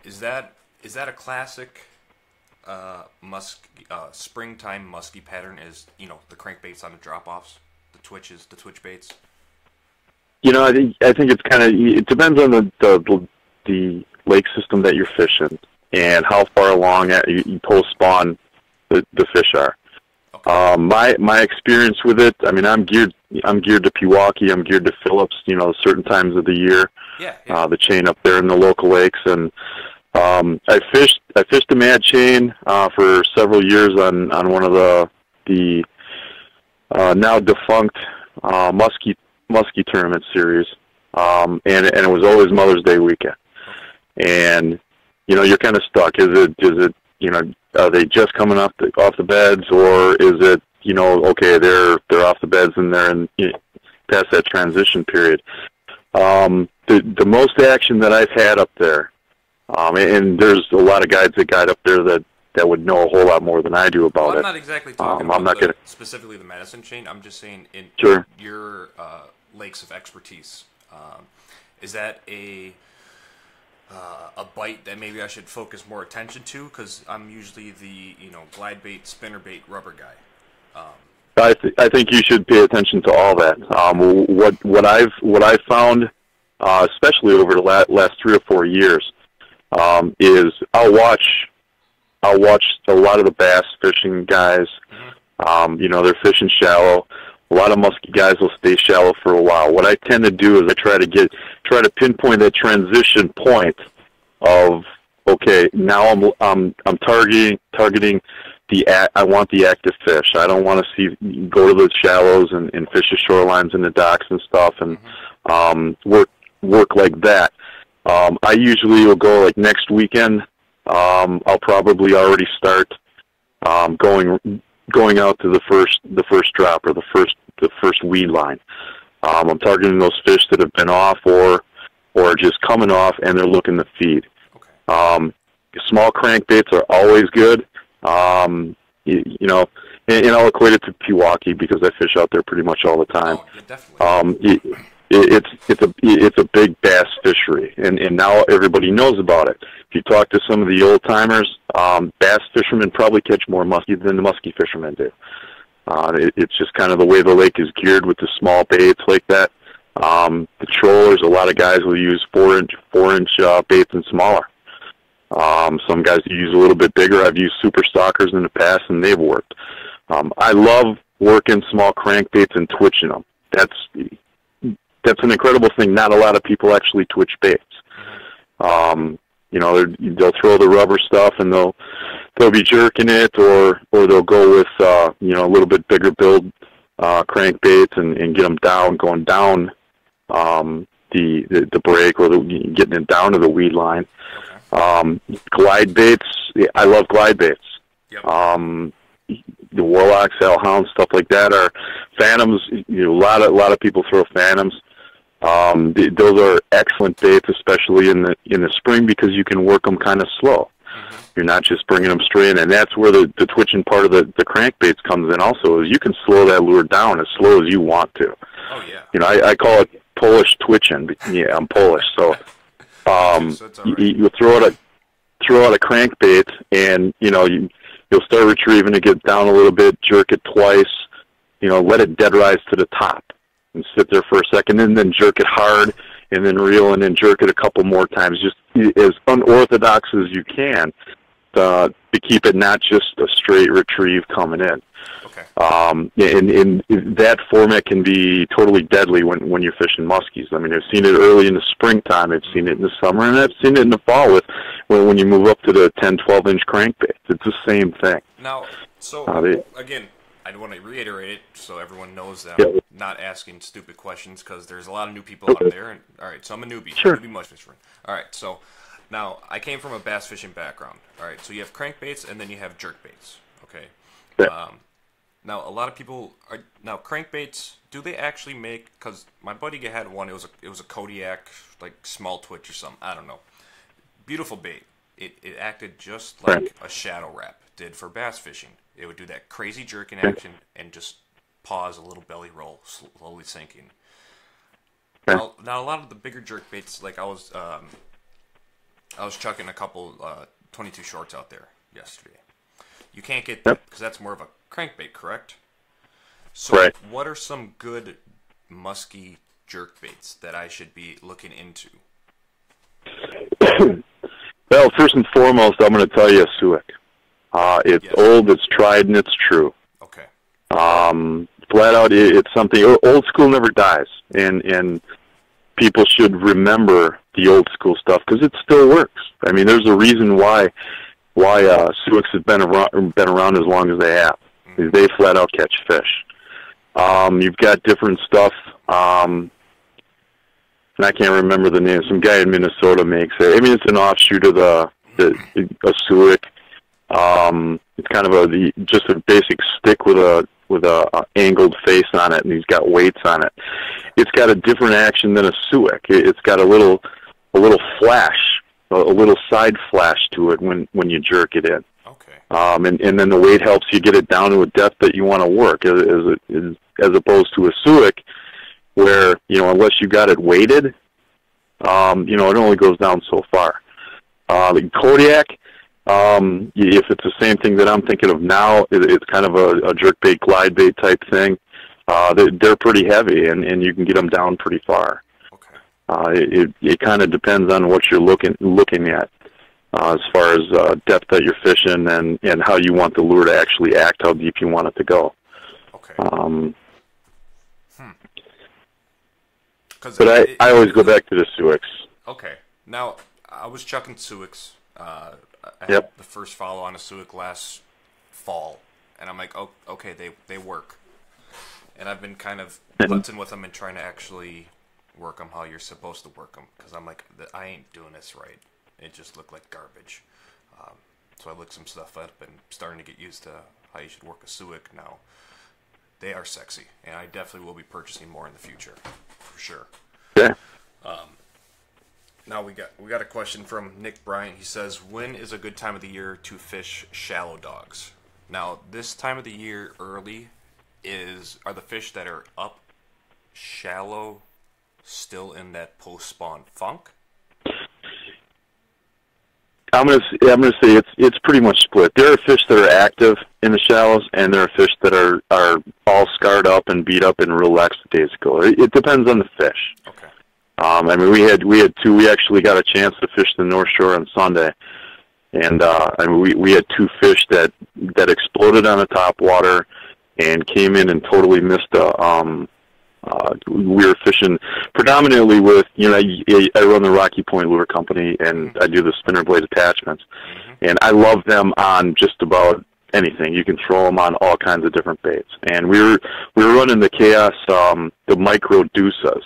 Is that a classic springtime musky pattern? Is, you know, the crankbaits on the drop offs, the twitch baits? You know, I think it's kind of, it depends on the lake system that you're fishing and how far along you post spawn the fish are. My experience with it, I mean, I'm geared to Pewaukee, I'm geared to Phillips, you know, certain times of the year. Yeah. The chain up there in the local lakes, and I fished the Mad Chain for several years on one of the now defunct Musky tournament series, and it was always Mother's Day weekend, and you know, you're kind of stuck. Is it you know, are they just coming off the beds, or is it, you know, okay, they're off the beds and they're in, you know, past that transition period? The most action that I've had up there, and there's a lot of guides that guide up there that would know a whole lot more than I do about it. I'm not exactly talking specifically the Madison chain. I'm just saying in your lakes of expertise. Is that a bite that maybe I should focus more attention to? Because I'm usually the, you know, glide bait, spinner bait, rubber guy. I think you should pay attention to all that. What I've found, especially over the last 3 or 4 years, is I'll watch a lot of the bass fishing guys. You know, they're fishing shallow. A lot of musky guys will stay shallow for a while. What I tend to do is I try to pinpoint that transition point of, okay, now I'm targeting I want the active fish. I don't want to go to the shallows and fish the shorelines and the docks and stuff, and work like that. I usually will go like next weekend. I'll probably already start going out to the first drop or the first weed line. I'm targeting those fish that have been off or just coming off and they're looking to feed. Okay. Small crankbaits are always good. You know, and I'll equate it to Pewaukee because I fish out there pretty much all the time. Oh, yeah, definitely. it's a big bass fishery, and now everybody knows about it. If you talk to some of the old timers, bass fishermen probably catch more muskie than the muskie fishermen do. It's just kind of the way the lake is geared with the small baits like that. The trollers, a lot of guys will use 4-inch baits and smaller. Some guys use a little bit bigger. I've used super stockers in the past, and they've worked. I love working small crankbaits and twitching them. That's an incredible thing. Not a lot of people actually twitch baits. They'll throw the rubber stuff and they'll be jerking it, or they'll go with a little bit bigger build crankbaits and get them going down the break, or getting it down to the weed line. Glide baits. I love glide baits. Yep. The Warlocks, Hellhounds, stuff like that are Phantoms. A lot of people throw Phantoms. Those are excellent baits, especially in the spring, because you can work them kind of slow. Mm-hmm. You're not just bringing them straight in, and that's where the twitching part of the crankbaits comes in. Also, is you can slow that lure down as slow as you want to. Oh yeah. I call it Polish twitching. Yeah, I'm Polish, so you throw out a crankbait, and you'll start retrieving it, get down a little bit, jerk it twice, let it dead rise to the top and sit there for a second, and then jerk it hard, and then reel, and then jerk it a couple more times, just as unorthodox as you can to keep it not just a straight retrieve coming in. Okay. And that format can be totally deadly when you're fishing muskies. I mean, I've seen it early in the springtime, I've seen it in the summer, and I've seen it in the fall when you move up to the 10, 12-inch crankbaits. It's the same thing. Now, again, I want to reiterate it so everyone knows that I'm not asking stupid questions, because there's a lot of new people out there. And all right, so I'm a newbie. Sure. Newbie mush fisherman. All right, so now I came from a bass fishing background. All right, so you have crankbaits and then you have jerkbaits. Okay. Yeah. Now a lot of people crankbaits. Do they actually make? Because my buddy had one. It was a Kodiak, like small twitch or something. I don't know. Beautiful bait. It acted just like a shadow wrap did for bass fishing. It would do that crazy jerking action and just pause, a little belly roll, slowly sinking. Now a lot of the bigger jerk baits, like I was chucking a couple 22 shorts out there yesterday. You can't get that because that's more of a crankbait, correct? So what are some good musky jerk baits that I should be looking into? Well, first and foremost, I'm going to tell you a Suic. It's old, it's tried, and it's true. Okay. Flat out, it's something. Old school never dies, and people should remember the old school stuff because it still works. I mean, there's a reason why Suics have been around as long as they have. Mm-hmm. They flat out catch fish. You've got different stuff. And I can't remember the name. Some guy in Minnesota makes it. I mean, it's an offshoot of a Suic. It's kind of just a basic stick with a angled face on it, and he's got weights on it. It's got a different action than a Suic. It's got a little flash, a little side flash to it when you jerk it in. Okay. And then the weight helps you get it down to a depth that you want to work, as opposed to a Suic, where unless you got it weighted, it only goes down so far. The Kodiak. If it's the same thing that I'm thinking of now, it's kind of a jerkbait, glide bait type thing. They're pretty heavy, and you can get them down pretty far. Okay. It kind of depends on what you're looking at as far as depth that you're fishing and how you want the lure to actually act, how deep you want it to go. Okay. But I always go back to the Suics. Okay. Now, I was chucking Suics. I had the first follow on a Suic last fall, and I'm like, oh, okay, they work. And I've been kind of putzing with them and trying to actually work them how you're supposed to work them, because I'm like, I ain't doing this right. It just looked like garbage. So I looked some stuff up and starting to get used to how you should work a Suic now. They are sexy, and I definitely will be purchasing more in the future, for sure. Yeah. Now we got a question from Nick Bryant. He says, when is a good time of the year to fish shallow dogs? Now, this time of the year early are the fish that are up shallow still in that post-spawn funk? I'm gonna say it's pretty much split. There are fish that are active in the shallows, and there are fish that are all scarred up and beat up and real lackadaisical. It depends on the fish. Okay. I mean, we had two. We actually got a chance to fish the North Shore on Sunday, and I mean, we had two fish that exploded on the top water and came in and totally missed a. We were fishing predominantly with, I run the Rocky Point Lure Company, and I do the spinner blade attachments. And I love them on just about anything. You can throw them on all kinds of different baits. And we were running the Chaos, the micro deuces,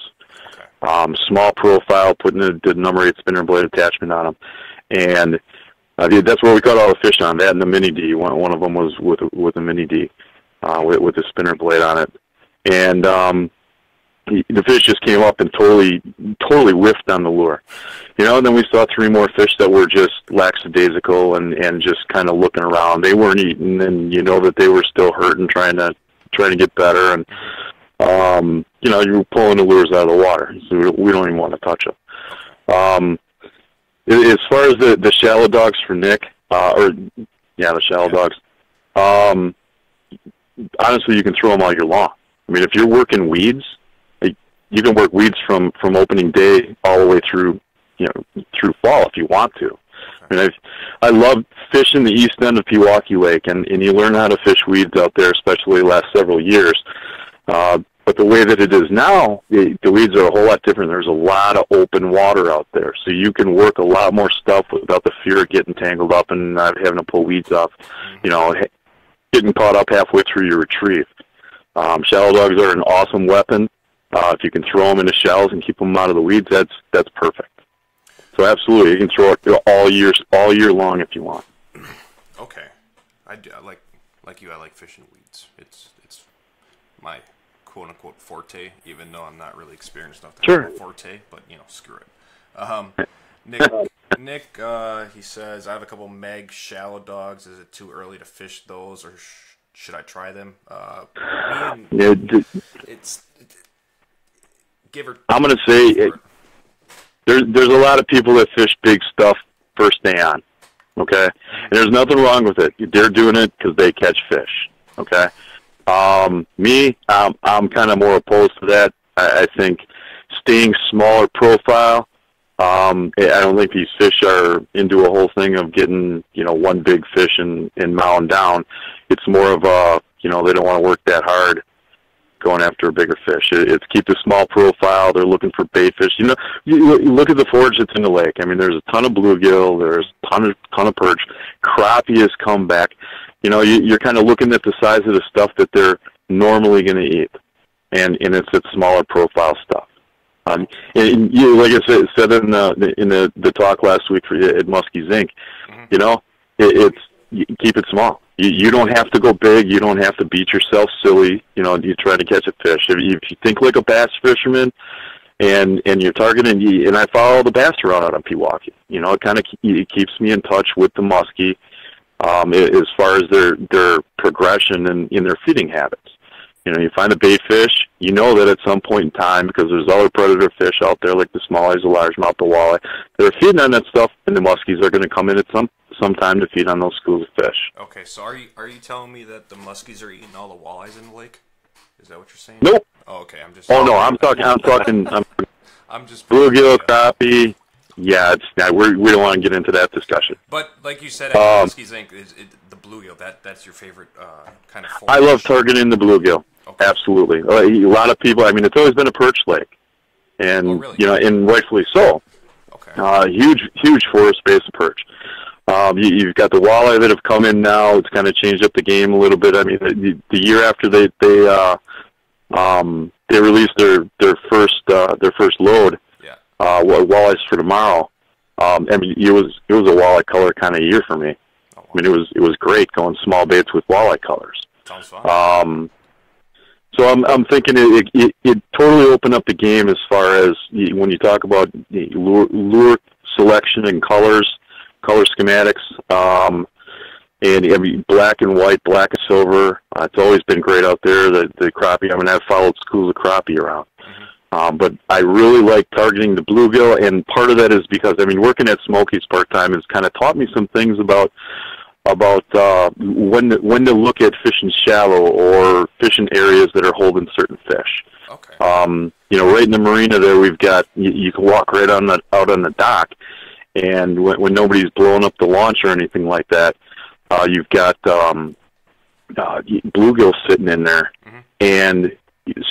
small profile, putting the number 8 spinner blade attachment on them. And that's where we caught all the fish on, that and the mini D. One of them was with a mini D, with a spinner blade on it. And the fish just came up and totally whiffed on the lure. And then we saw 3 more fish that were just lackadaisical and just kind of looking around. They weren't eating, and that they were still hurting, trying to get better. And you were pulling the lures out of the water, so we don't even want to touch them. As far as the shallow dogs for Nick, the shallow dogs. Honestly, you can throw them all year long. I mean, if you're working weeds, you can work weeds from opening day all the way through fall if you want to. I mean, I love fishing the east end of Pewaukee Lake, and you learn how to fish weeds out there, especially the last several years. But the way that it is now, the weeds are a whole lot different. There's a lot of open water out there, so you can work a lot more stuff without the fear of getting tangled up and not having to pull weeds off, getting caught up halfway through your retrieve. Shallow dogs are an awesome weapon. If you can throw them into shells and keep them out of the weeds, that's perfect. So absolutely, you can throw it all year long if you want. Okay, I like you. I like fishing weeds. It's my quote unquote forte, even though I'm not really experienced enough to have a forte. But screw it. Nick, he says, I have a couple Meg shallow dogs. Is it too early to fish those, or should I try them? I'm going to say there's a lot of people that fish big stuff first day on, okay? And there's nothing wrong with it. They're doing it because they catch fish, okay? Me, I'm kind of more opposed to that. I think staying smaller profile, I don't think these fish are into a whole thing of getting, one big fish and mowing down. It's more of a, they don't want to work that hard going after a bigger fish. It's keep the small profile. They're looking for bait fish. You look at the forage that's in the lake. I mean, there's a ton of bluegill. There's a ton of perch. Crappie has come back. You're kind of looking at the size of the stuff that they're normally going to eat, and it's that smaller profile stuff. And like I said in the talk last week at Musky Zinc, it's keep it small. You don't have to go big. You don't have to beat yourself silly. You try to catch a fish. If you think like a bass fisherman, and you're targeting, and I follow the bass around out on Pewaukee. It kind of keeps me in touch with the muskie as far as their progression in their feeding habits. You find a bait fish, that at some point in time, because there's other predator fish out there like the smallies, the largemouth, the walleye, they're feeding on that stuff, and the muskies are going to come in at some time to feed on those schools of fish. Okay, so are you telling me that the muskies are eating all the walleyes in the lake? Is that what you're saying? Nope. Oh, okay. I'm just. Oh no, I'm talking. I'm just bluegill, crappie. Yeah, we don't want to get into that discussion. But like you said, at Musky Zinc, the bluegill, that's your favorite kind of forage? I love targeting the bluegill. Okay. Absolutely. A lot of people. I mean, it's always been a perch lake, and really? And rightfully so. Okay. Huge forest space of perch. You've got the walleye that have come in now. It's kind of changed up the game a little bit. I mean, the year after they released their first load, walleyes for tomorrow. I mean, it was a walleye color kind of year for me. Oh, wow. I mean, it was great going small baits with walleye colors. Sounds fun. So I'm thinking it totally opened up the game as far as when you talk about lure selection and color schematics, and I mean, black and white, black and silver. It's always been great out there. The crappie. I mean, I've followed schools of crappie around. But I really like targeting the bluegill, and part of that is because, I mean, working at Smokies part-time has kind of taught me some things about when to look at fishing shallow or fishing areas that are holding certain fish. Okay. Right in the marina there, we've got, you can walk right out on the dock, and when nobody's blowing up the launch or anything like that, you've got bluegill sitting in there, and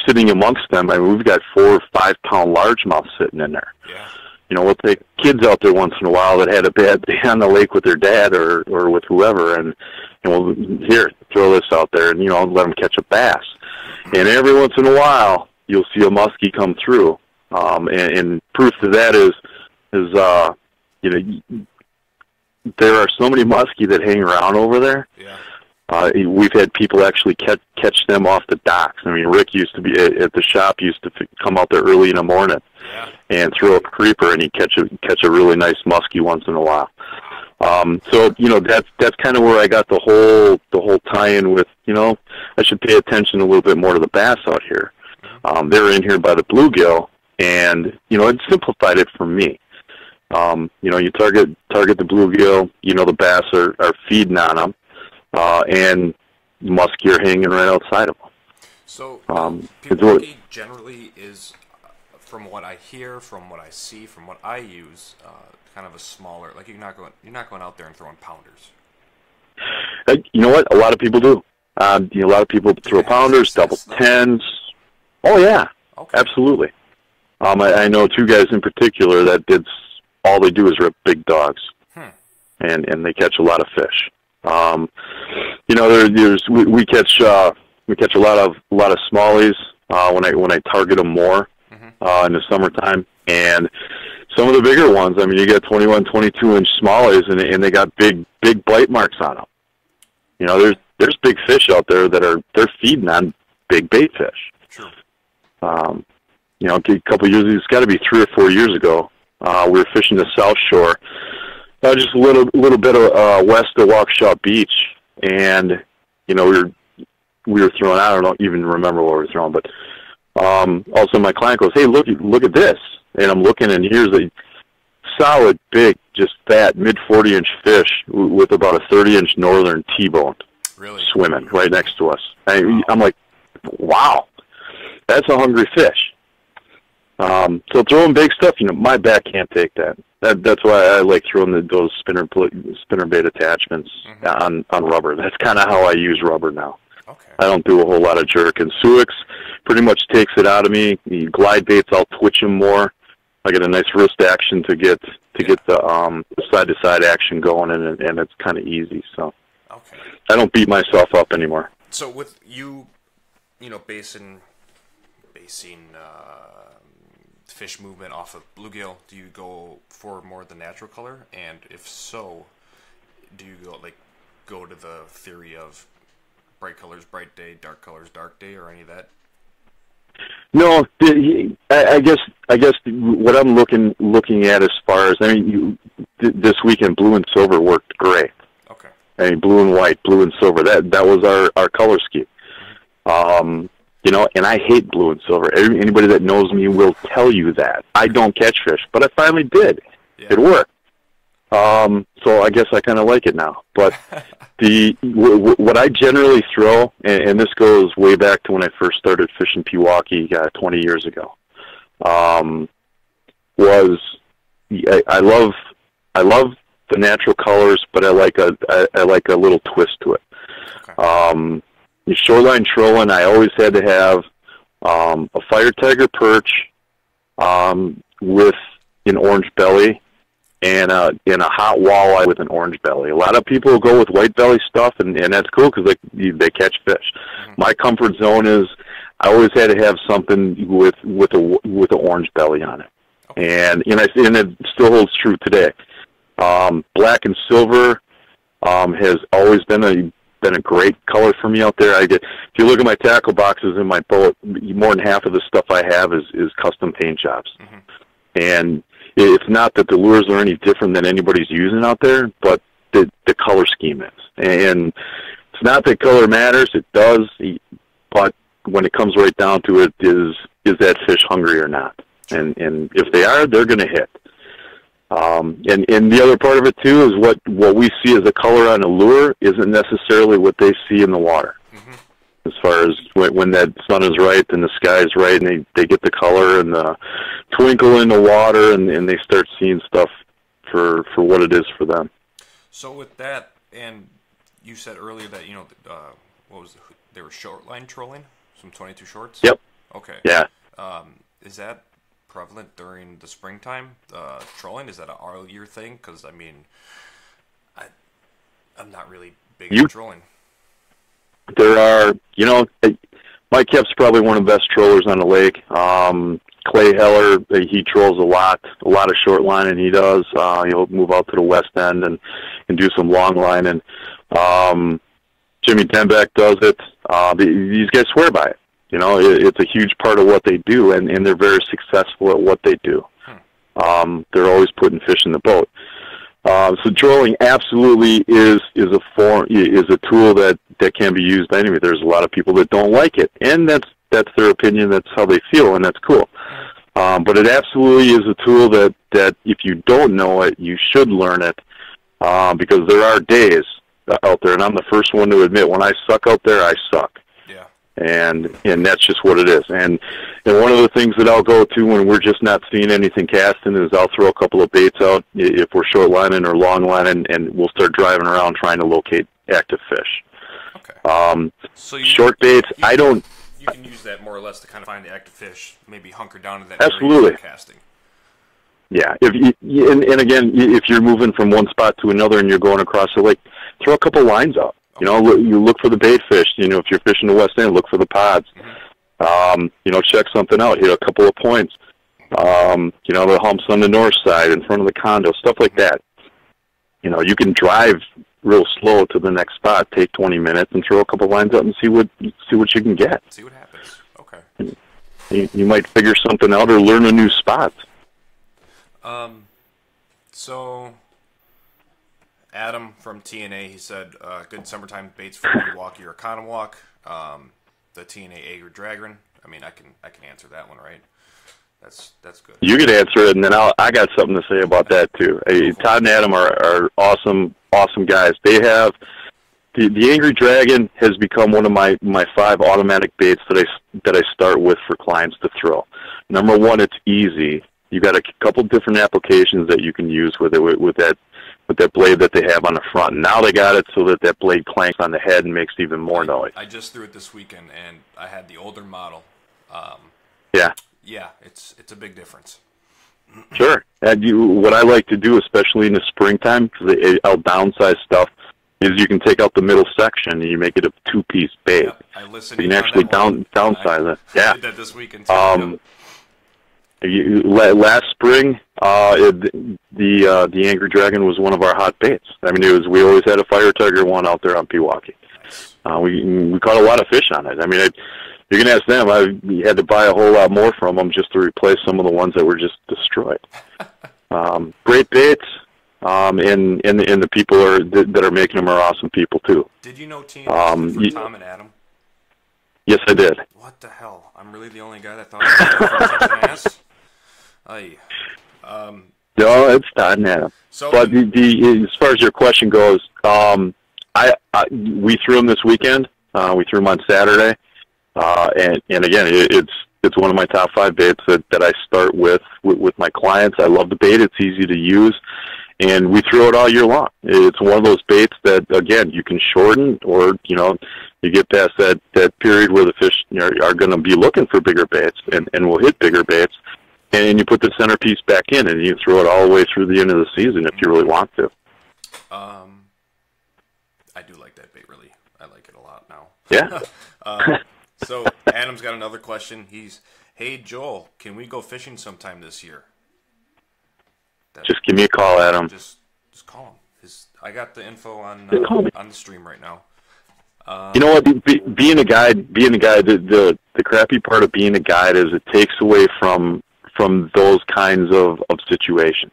sitting amongst them, I mean, we've got 4 or 5 pound largemouth sitting in there. Yeah. We'll take kids out there once in a while that had a bad day on the lake with their dad or with whoever, and we'll, here, throw this out there, and, let them catch a bass. And every once in a while, you'll see a muskie come through. And proof to that is there are so many muskie that hang around over there. Yeah. We've had people actually catch them off the docks. I mean, Rick used to be at the shop, used to come out there early in the morning and throw a creeper, and he'd catch a really nice muskie once in a while. So that's kind of where I got the whole tie-in with, I should pay attention a little bit more to the bass out here. They're in here by the bluegill, and it simplified it for me. You target the bluegill, the bass are feeding on them. And muskie are hanging right outside of them. So, Pewaukee generally is, from what I hear, from what I see, from what I use, kind of a smaller. Like you're not going out there and throwing pounders. You know what? A lot of people do. A lot of people throw pounders, double tens. Oh yeah, okay. Absolutely. I know 2 guys in particular that all they do is rip big dogs, and they catch a lot of fish. We catch a lot of smallies when I target them more in the summertime, and some of the bigger ones. I mean, you get 21, 22-inch smallies, and they got big bite marks on them. There's big fish out there they're feeding on big bait fish. True. A couple of years, it's got to be 3 or 4 years ago. We were fishing the South Shore. Just a little bit west of Waukesha Beach, and we were throwing. I don't even remember what we were throwing, but also my client goes, "Hey, look at this," and I'm looking, and here's a solid, big, just fat, mid 40-inch fish with about a 30-inch northern T-bone, really swimming right next to us. I'm like, wow, that's a hungry fish. So throwing big stuff, my back can't take that. That's why I like throwing those spinner bait attachments on rubber. That's kind of how I use rubber now. Okay. I don't do a whole lot of jerk, and Suix pretty much takes it out of me. The glide baits, I'll twitch them more. I get a nice wrist action to get the side-to-side action going, and it's kind of easy. So okay. I don't beat myself up anymore. So with you, basing fish movement off of bluegill, do you go for more the natural color? And if so, do you go to the theory of bright colors, bright day, dark colors, dark day, or any of that? No, I guess what I'm looking at as far as, this weekend blue and silver worked great. Okay. Blue and white, blue and silver. That was our color scheme. And I hate blue and silver. Anybody that knows me will tell you that. I don't catch fish, but I finally did. Yeah. It worked. So I guess I kind of like it now. But what I generally throw, and this goes way back to when I first started fishing Pewaukee 20 years ago, was I love the natural colors, but I like a little twist to it. Okay. The shoreline trolling, I always had to have a fire tiger perch with an orange belly and a hot walleye with an orange belly. A lot of people will go with white belly stuff, and that's cool because they catch fish. Mm-hmm. My comfort zone is I always had to have something with an orange belly on it, okay. and it still holds true today. Black and silver has always been a great color for me out there. If you look at my tackle boxes in my boat, more than half of the stuff I have is custom paint jobs. Mm-hmm. And it's not that the lures are any different than anybody's using out there, but the color scheme is. And it's not that color matters, it does, but when it comes right down to it, is is that fish hungry or not? And if they are, they're going to hit. And the other part of it too is what we see as a color on a lure isn't necessarily what they see in the water. Mm-hmm. As far as when that sun is right and the sky is right, and they get the color and the twinkle in the water, and they start seeing stuff for what it is for them. So with that, and you said earlier that they were short line trolling, some 22 shorts. Yep. Okay. Yeah. Is that prevalent during the springtime trolling? Is that an all year thing? Because I mean, I'm not really big on trolling. There are, Mike Kep's probably one of the best trollers on the lake. Clay Heller, he trolls a lot of short line, and he does. He'll move out to the west end and do some long line, and Jimmy Denbeck does it. These guys swear by it. It's a huge part of what they do, and they're very successful at what they do. They're always putting fish in the boat. So trolling absolutely is a tool that can be used by anybody. There's a lot of people that don't like it, and that's their opinion. That's how they feel, and that's cool. But it absolutely is a tool that if you don't know it, you should learn it, because there are days out there, and I'm the first one to admit when I suck out there, I suck. And that's just what it is. And one of the things that I'll go to when we're just not seeing anything casting is I'll throw a couple of baits out if we're short lining or long lining, and we'll start driving around trying to locate active fish. Okay. So short baits, you can use that more or less to kind of find the active fish, maybe hunker down in that absolutely area casting. Yeah. And again, if you're moving from one spot to another and you're going across the lake, throw a couple lines out. You look for the bait fish. If you're fishing the west end, look for the pods. Mm-hmm. Check something out. Hit a couple of points. The humps on the north side in front of the condo, stuff like that. You can drive real slow to the next spot, take 20 minutes, and throw a couple lines up and see what you can get. See what happens. Okay. You might figure something out or learn a new spot. So Adam from TNA, he said, good summertime baits for Milwaukee or Conowalk. The TNA Ager Dragon. I mean, I can answer that one, right? That's good. You can answer it, and then I got something to say about that too. Todd and Adam are awesome guys. They have the Angry Dragon has become one of my 5 automatic baits that I start with for clients to throw. Number one, it's easy. You got a couple different applications that you can use with it with that blade that they have on the front. Now they got it so that blade clanks on the head and makes even more noise. I just threw it this weekend, and I had the older model. Yeah, it's a big difference. Sure. And what I like to do, especially in the springtime, because I'll downsize stuff, is you can take out the middle section and you make it a 2-piece bait. Yep, I listened. So you can actually downsize it. Yeah. I did that this weekend too. Last spring, the Angry Dragon was one of our hot baits. I mean, we always had a Fire Tiger one out there on Pewaukee. Nice. We caught a lot of fish on it. I mean, you can ask them. I had to buy a whole lot more from them just to replace some of the ones that were just destroyed. Great baits, and the people that are making them are awesome people too. Did you know Team for Tom and Adam? Yes, I did. What the hell? I'm really the only guy that thought it was ass. No, it's Todd and Adam. So, but as far as your question goes, we threw them this weekend. We threw them on Saturday, and again, it's one of my top 5 baits that I start with my clients. I love the bait; it's easy to use, and we throw it all year long. It's one of those baits that again you can shorten, or you get past that period where the fish are going to be looking for bigger baits, and will hit bigger baits. And you put the centerpiece back in, and you throw it all the way through the end of the season if you really want to. I do like that bait, really. I like it a lot now. Yeah. So Adam's got another question. Hey, Joel, can we go fishing sometime this year? Just give me a call, Adam. Just call him. I got the info on the stream right now. You know what? Being a guide, the crappy part of being a guide is it takes away from those kinds of situations.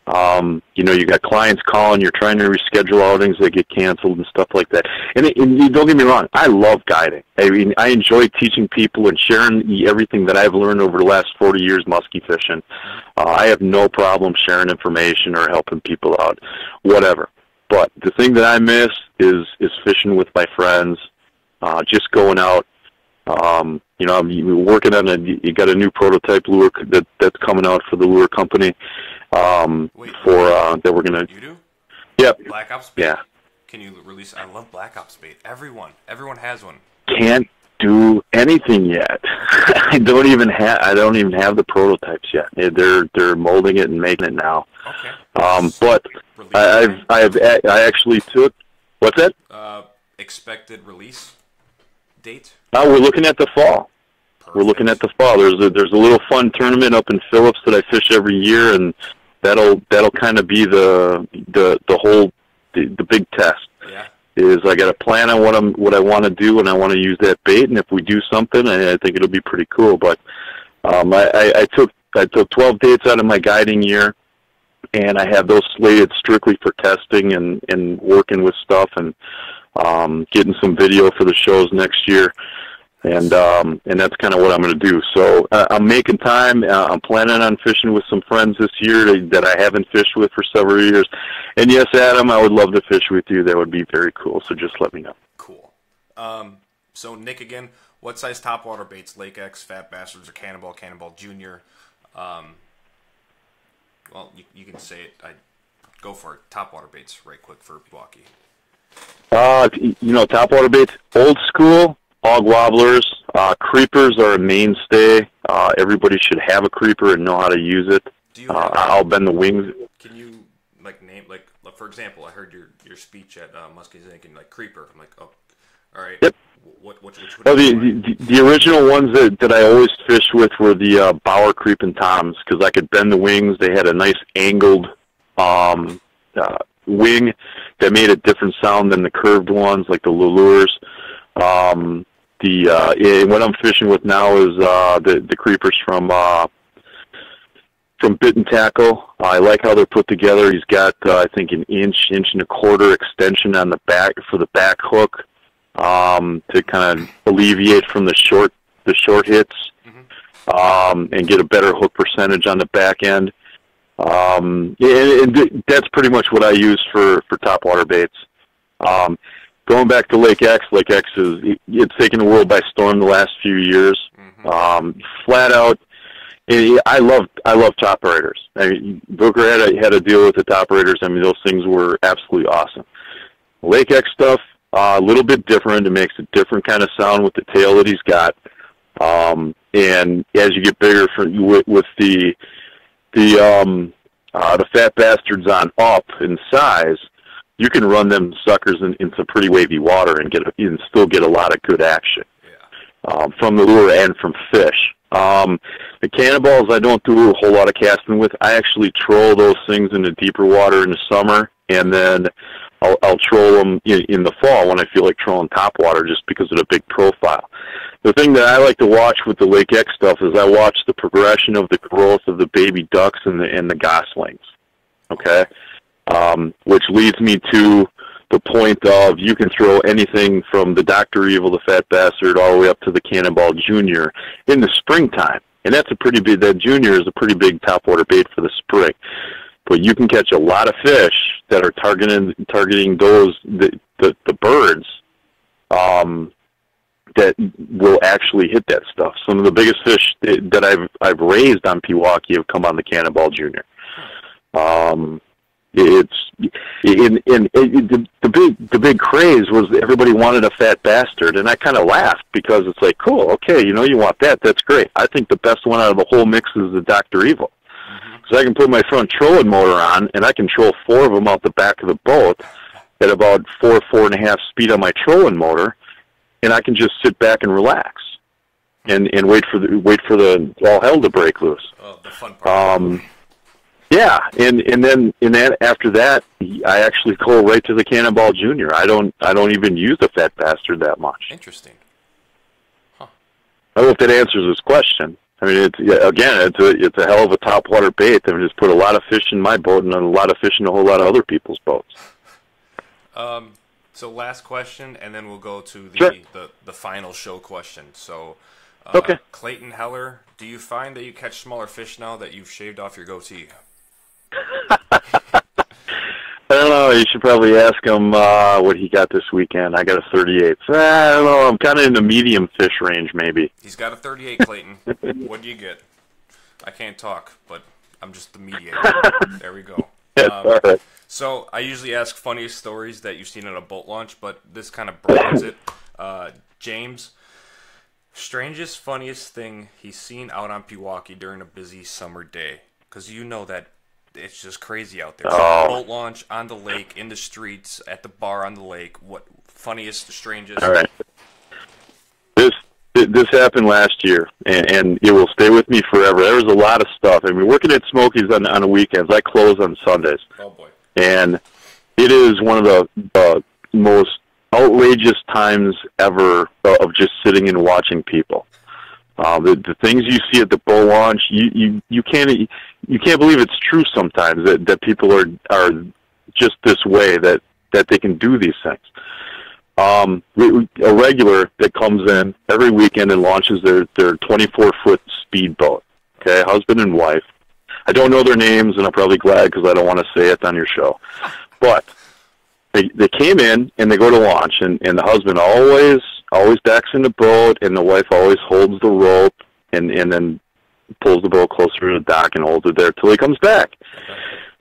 You know, you got clients calling, you're trying to reschedule outings that get canceled and stuff like that. And don't get me wrong, I love guiding. I mean, I enjoy teaching people and sharing everything that I've learned over the last 40 years musky fishing. I have no problem sharing information or helping people out, whatever. But the thing that I miss is fishing with my friends, just going out. You know, I'm working on you got a new prototype lure that's coming out for the lure company. Wait, that we're gonna. You do? Yep. Black Ops bait? Yeah. Can you release? I love Black Ops bait. Everyone has one. Can't do anything yet. I don't even have the prototypes yet. They're molding it and making it now. Okay. But I actually took. What's that? Expected release date? We're looking at the fall. Perfect. We're looking at the fall. There's a little fun tournament up in Phillips that I fish every year, and that'll kind of be the big test. Yeah. Is I got a plan on what I want to do, and I want to use that bait. And if we do something, I think it'll be pretty cool. But I took 12 dates out of my guiding year, and I have those slated strictly for testing and working with stuff and getting some video for the shows next year. And that's kind of what I'm going to do. So I'm making time. I'm planning on fishing with some friends this year that I haven't fished with for several years. And yes, Adam, I would love to fish with you. That would be very cool. So just let me know. Cool. So Nick again, what size topwater baits? Lake X, Fat Bastards, or Cannonball? Cannonball Junior. Well, you can say it. Go for it. Topwater baits, right quick for Milwaukee. You know, topwater baits, old school. Hog wobblers, creepers are a mainstay. Everybody should have a creeper and know how to use it. I'll bend the wings. Can you name for example? I heard your speech at Musky and creeper. I'm like, oh, all right. Yep. Which well, the original ones that I always fished with were the Bauer creeping toms because I could bend the wings. They had a nice angled wing that made a different sound than the curved ones, like the lures. What I'm fishing with now is the creepers from Bit and Tackle. I like how they're put together. He's got I think an inch and a quarter extension on the back for the back hook to kind of alleviate from the short hits and get a better hook percentage on the back end. And that's pretty much what I use for topwater baits. Going back to Lake X it's taken the world by storm the last few years. Flat out, I love top raiders. I mean, Booker had to deal with the top raiders. I mean, those things were absolutely awesome. Lake X stuff, a little bit different. It makes a different kind of sound with the tail that he's got. And as you get bigger with the Fat Bastards on up in size, you can run them suckers in some pretty wavy water and still get a lot of good action from the lure and from fish. The cannonballs I don't do a whole lot of casting with. I actually troll those things into deeper water in the summer, and then I'll troll them in the fall when I feel like trolling topwater just because of the big profile. The thing that I like to watch with the Lake X stuff is I watch the progression of the growth of the baby ducks and the goslings. Okay? Which leads me to the point of you can throw anything from the Dr. Evil, the Fat Bastard, all the way up to the Cannonball Junior in the springtime. And that's that Junior is a pretty big topwater bait for the spring. But you can catch a lot of fish that are targeting the birds that will actually hit that stuff. Some of the biggest fish that I've raised on Pewaukee have come on the Cannonball Junior. The big craze was everybody wanted a Fat Bastard, and I kind of laughed because it's like, cool, okay, you want that's great. I think the best one out of the whole mix is the Dr. Evil. So I can put my front trolling motor on, and I can troll 4 of them out the back of the boat at about 4.5 speed on my trolling motor, and I can just sit back and relax and wait for the all hell to break loose. Oh, the fun part. Yeah, and then after that, I actually go right to the Cannonball Junior. I don't even use the Fat Bastard that much. Interesting. Huh. I don't know if that answers his question. I mean, it's a hell of a topwater bait. I mean, just put a lot of fish in my boat and a lot of fish in a whole lot of other people's boats. So last question, and then we'll go to the final show question. So, okay. Clayton Heller, do you find that you catch smaller fish now that you've shaved off your goatee? I don't know. You should probably ask him what he got this weekend. I got a 38. I don't know. I'm kind of in the medium fish range, maybe. He's got a 38, Clayton. What do you get? I can't talk, but I'm just the mediator. There we go. All right. So I usually ask funniest stories that you've seen at a boat launch, but this kind of broadens it. James, strangest, funniest thing he's seen out on Pewaukee during a busy summer day? Because you know that it's just crazy out there. Oh. Boat launch, on the lake, in the streets, at the bar on the lake. What funniest, strangest? All right. This happened last year, and it will stay with me forever. There was a lot of stuff. I mean, working at Smokies on the weekends, I close on Sundays. Oh, boy. And it is one of the most outrageous times ever of just sitting and watching people. The things you see at the boat launch, you can't believe it's true sometimes that people are just this way, that they can do these things. A regular that comes in every weekend and launches their 24-foot speedboat. Okay, husband and wife. I don't know their names, and I'm probably glad because I don't want to say it on your show. But they came in and they go to launch, and the husband always backs in the boat, and the wife always holds the rope and then pulls the boat closer to the dock and holds it there till he comes back.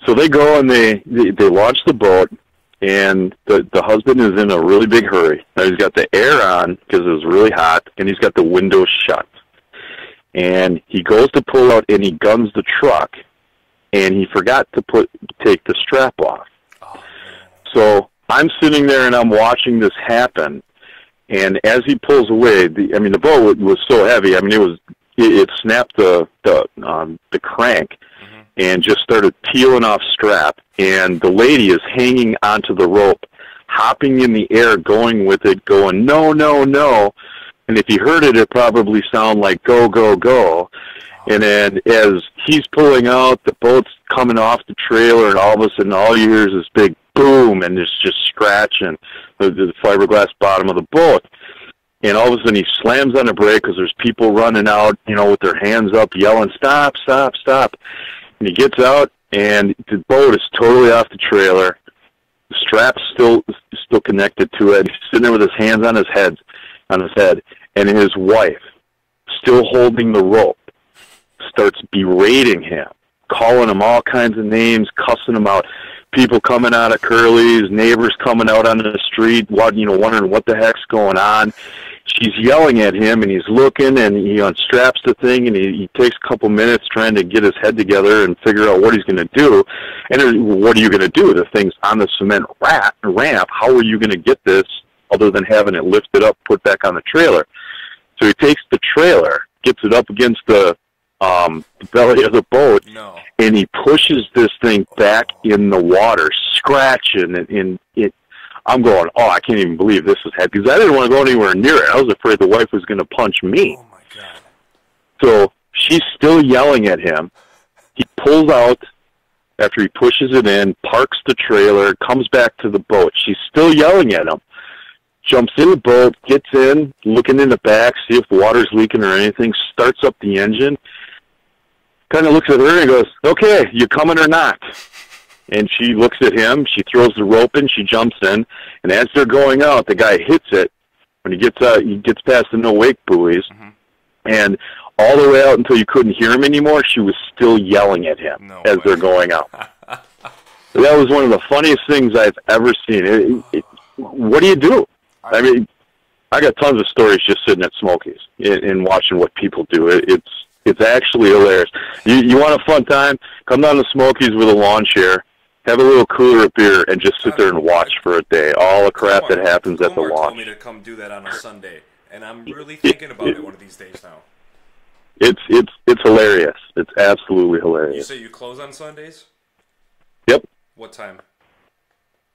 So they go and they launch the boat, and the husband is in a really big hurry. Now he's got the air on because it was really hot, and he's got the windows shut. And he goes to pull out, and he guns the truck, and he forgot to take the strap off. Oh. So I'm sitting there, and I'm watching this happen. And as he pulls away, the boat was so heavy. I mean, it snapped the crank, mm-hmm. and just started peeling off strap. And the lady is hanging onto the rope, hopping in the air, going with it, going no, no, no. And if you heard it, it probably sounded like go, go, go. And then as he's pulling out, the boat's coming off the trailer, and all of a sudden all you hear is this big boom, and it's just scratching the fiberglass bottom of the boat. And all of a sudden he slams on the brake because there's people running out, with their hands up, yelling, stop, stop, stop. And he gets out, and the boat is totally off the trailer. The strap's still connected to it. He's sitting there with his hands on his head, and his wife, still holding the rope, starts berating him, calling him all kinds of names, cussing him out. People coming out of Curly's, neighbors coming out on the street, wondering what the heck's going on. She's yelling at him, and he's looking, and he unstraps the thing, and he takes a couple minutes trying to get his head together and figure out what he's going to do. And what are you going to do? The thing's on the cement ramp. How are you going to get this other than having it lifted up, put back on the trailer? So he takes the trailer, gets it up against the belly of the boat, and he pushes this thing back in the water, scratching, and I'm going, I can't even believe this is happening, because I didn't want to go anywhere near it. I was afraid the wife was going to punch me. Oh, my God. So she's still yelling at him. He pulls out after he pushes it in, parks the trailer, comes back to the boat. She's still yelling at him. Jumps in the boat, gets in, looking in the back, see if the water's leaking or anything, starts up the engine, kind of looks at her and goes, okay, you coming or not? And she looks at him, she throws the rope in, she jumps in, and as they're going out, the guy hits it. When he gets out, he gets past the no-wake buoys, mm-hmm. and all the way out until you couldn't hear him anymore, she was still yelling at him as they're going out. That was one of the funniest things I've ever seen. What do you do? I mean, I got tons of stories just sitting at Smokies and watching what people do. It's actually hilarious. You want a fun time? Come down to Smokies with a lawn chair, have a little cooler of beer, and just sit there and watch for a day. All the crap that happens at the launch. Told me to come do that on a Sunday, and I'm really thinking about it one of these days now. It's hilarious. It's absolutely hilarious. You say you close on Sundays? Yep. What time?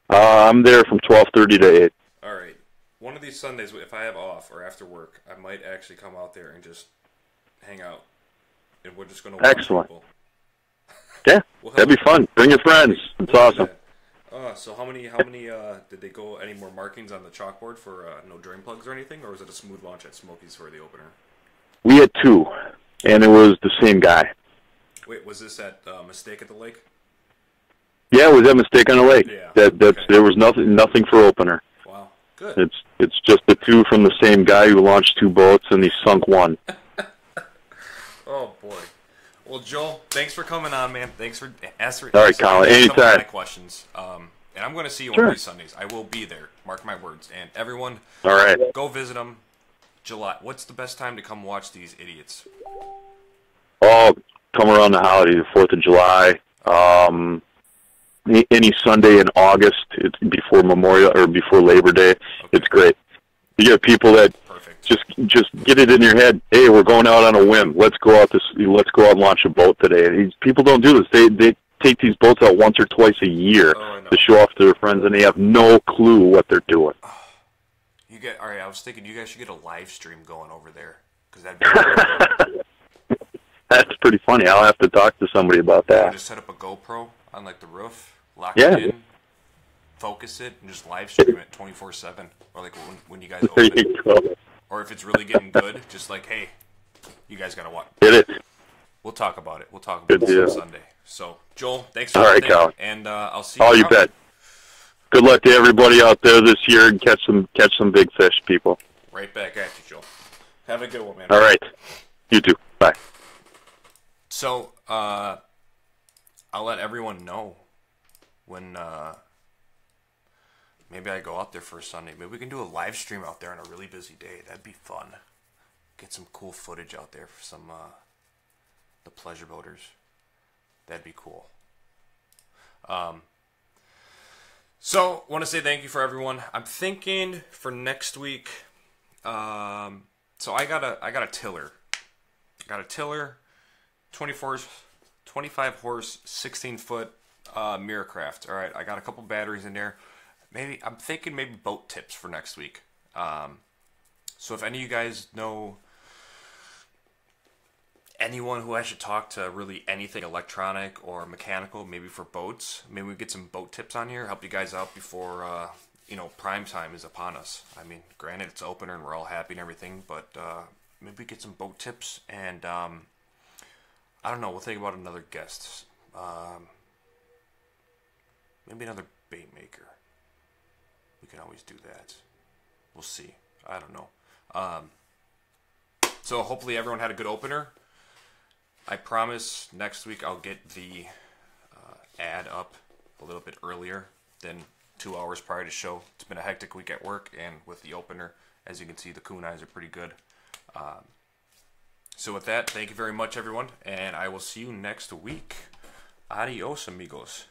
I'm there from 12:30 to 8. All right. One of these Sundays, if I have off or after work, I might actually come out there and just hang out and we're just going to watch Excellent. people. Yeah, that'd be fun. Bring your friends. It's awesome. So how many did they go? Any more markings on the chalkboard for no drain plugs or anything, or was it a smooth launch at Smoky's for the opener? We had 2, and it was the same guy. Wait, was this at Mistake at the Lake? Yeah, it was that Mistake on the Lake. Yeah. There was nothing for opener. Wow, good. It's just the 2 from the same guy who launched 2 boats, and he sunk 1. Oh boy. Well, Joel, thanks for coming on, man. Thanks for answering. All right, Colin. Anytime. My questions. And I'm going to see you Sure. on these Sundays. I will be there. Mark my words. And everyone, All right. go visit them. July. What's the best time to come watch these idiots? Oh, come around the holiday, the 4th of July. Any Sunday in August, it's before Memorial or before Labor Day. Okay. It's great. You get people that just get it in your head. Hey, we're going out on a whim. Let's go out and launch a boat today. People don't do this. They take these boats out once or twice a year to show off to their friends, and they have no clue what they're doing. All right. I was thinking you guys should get a live stream going over there because that'd be. That's pretty funny. I'll have to talk to somebody about that. Just set up a GoPro on like the roof, lock it in, focus it, and just live stream it 24/7, or like when you guys open it. There you go. Or if it's really getting good, just like, hey, you guys gotta watch. Get it. We'll talk about it. We'll talk about this on Sunday. So, Joel, thanks for everything. All right, Colin. And I'll see you. Oh, you bet. Good luck to everybody out there this year, and catch some big fish, people. Right back at you, Joel. Have a good one, man. All right. You too. Bye. So, I'll let everyone know when maybe I go out there for a Sunday. Maybe we can do a live stream out there on a really busy day. That'd be fun. Get some cool footage out there for some the pleasure boaters. That'd be cool. So, want to say thank you for everyone. I'm thinking for next week. So I got a tiller. Got a tiller, 25 horse, 16-foot Miracraft. All right, I got a couple batteries in there. I'm thinking maybe boat tips for next week. So if any of you guys know anyone who I should talk to, really anything electronic or mechanical, maybe for boats, maybe we get some boat tips on here, help you guys out before prime time is upon us. I mean, granted it's opener and we're all happy and everything, but maybe we get some boat tips, and I don't know, we'll think about another guest. Maybe another bait maker. We can always do that. We'll see. I don't know. So hopefully everyone had a good opener. I promise next week I'll get the ad up a little bit earlier than 2 hours prior to show. It's been a hectic week at work, and with the opener, as you can see, the kunais are pretty good. So with that, thank you very much, everyone, and I will see you next week. Adios, amigos.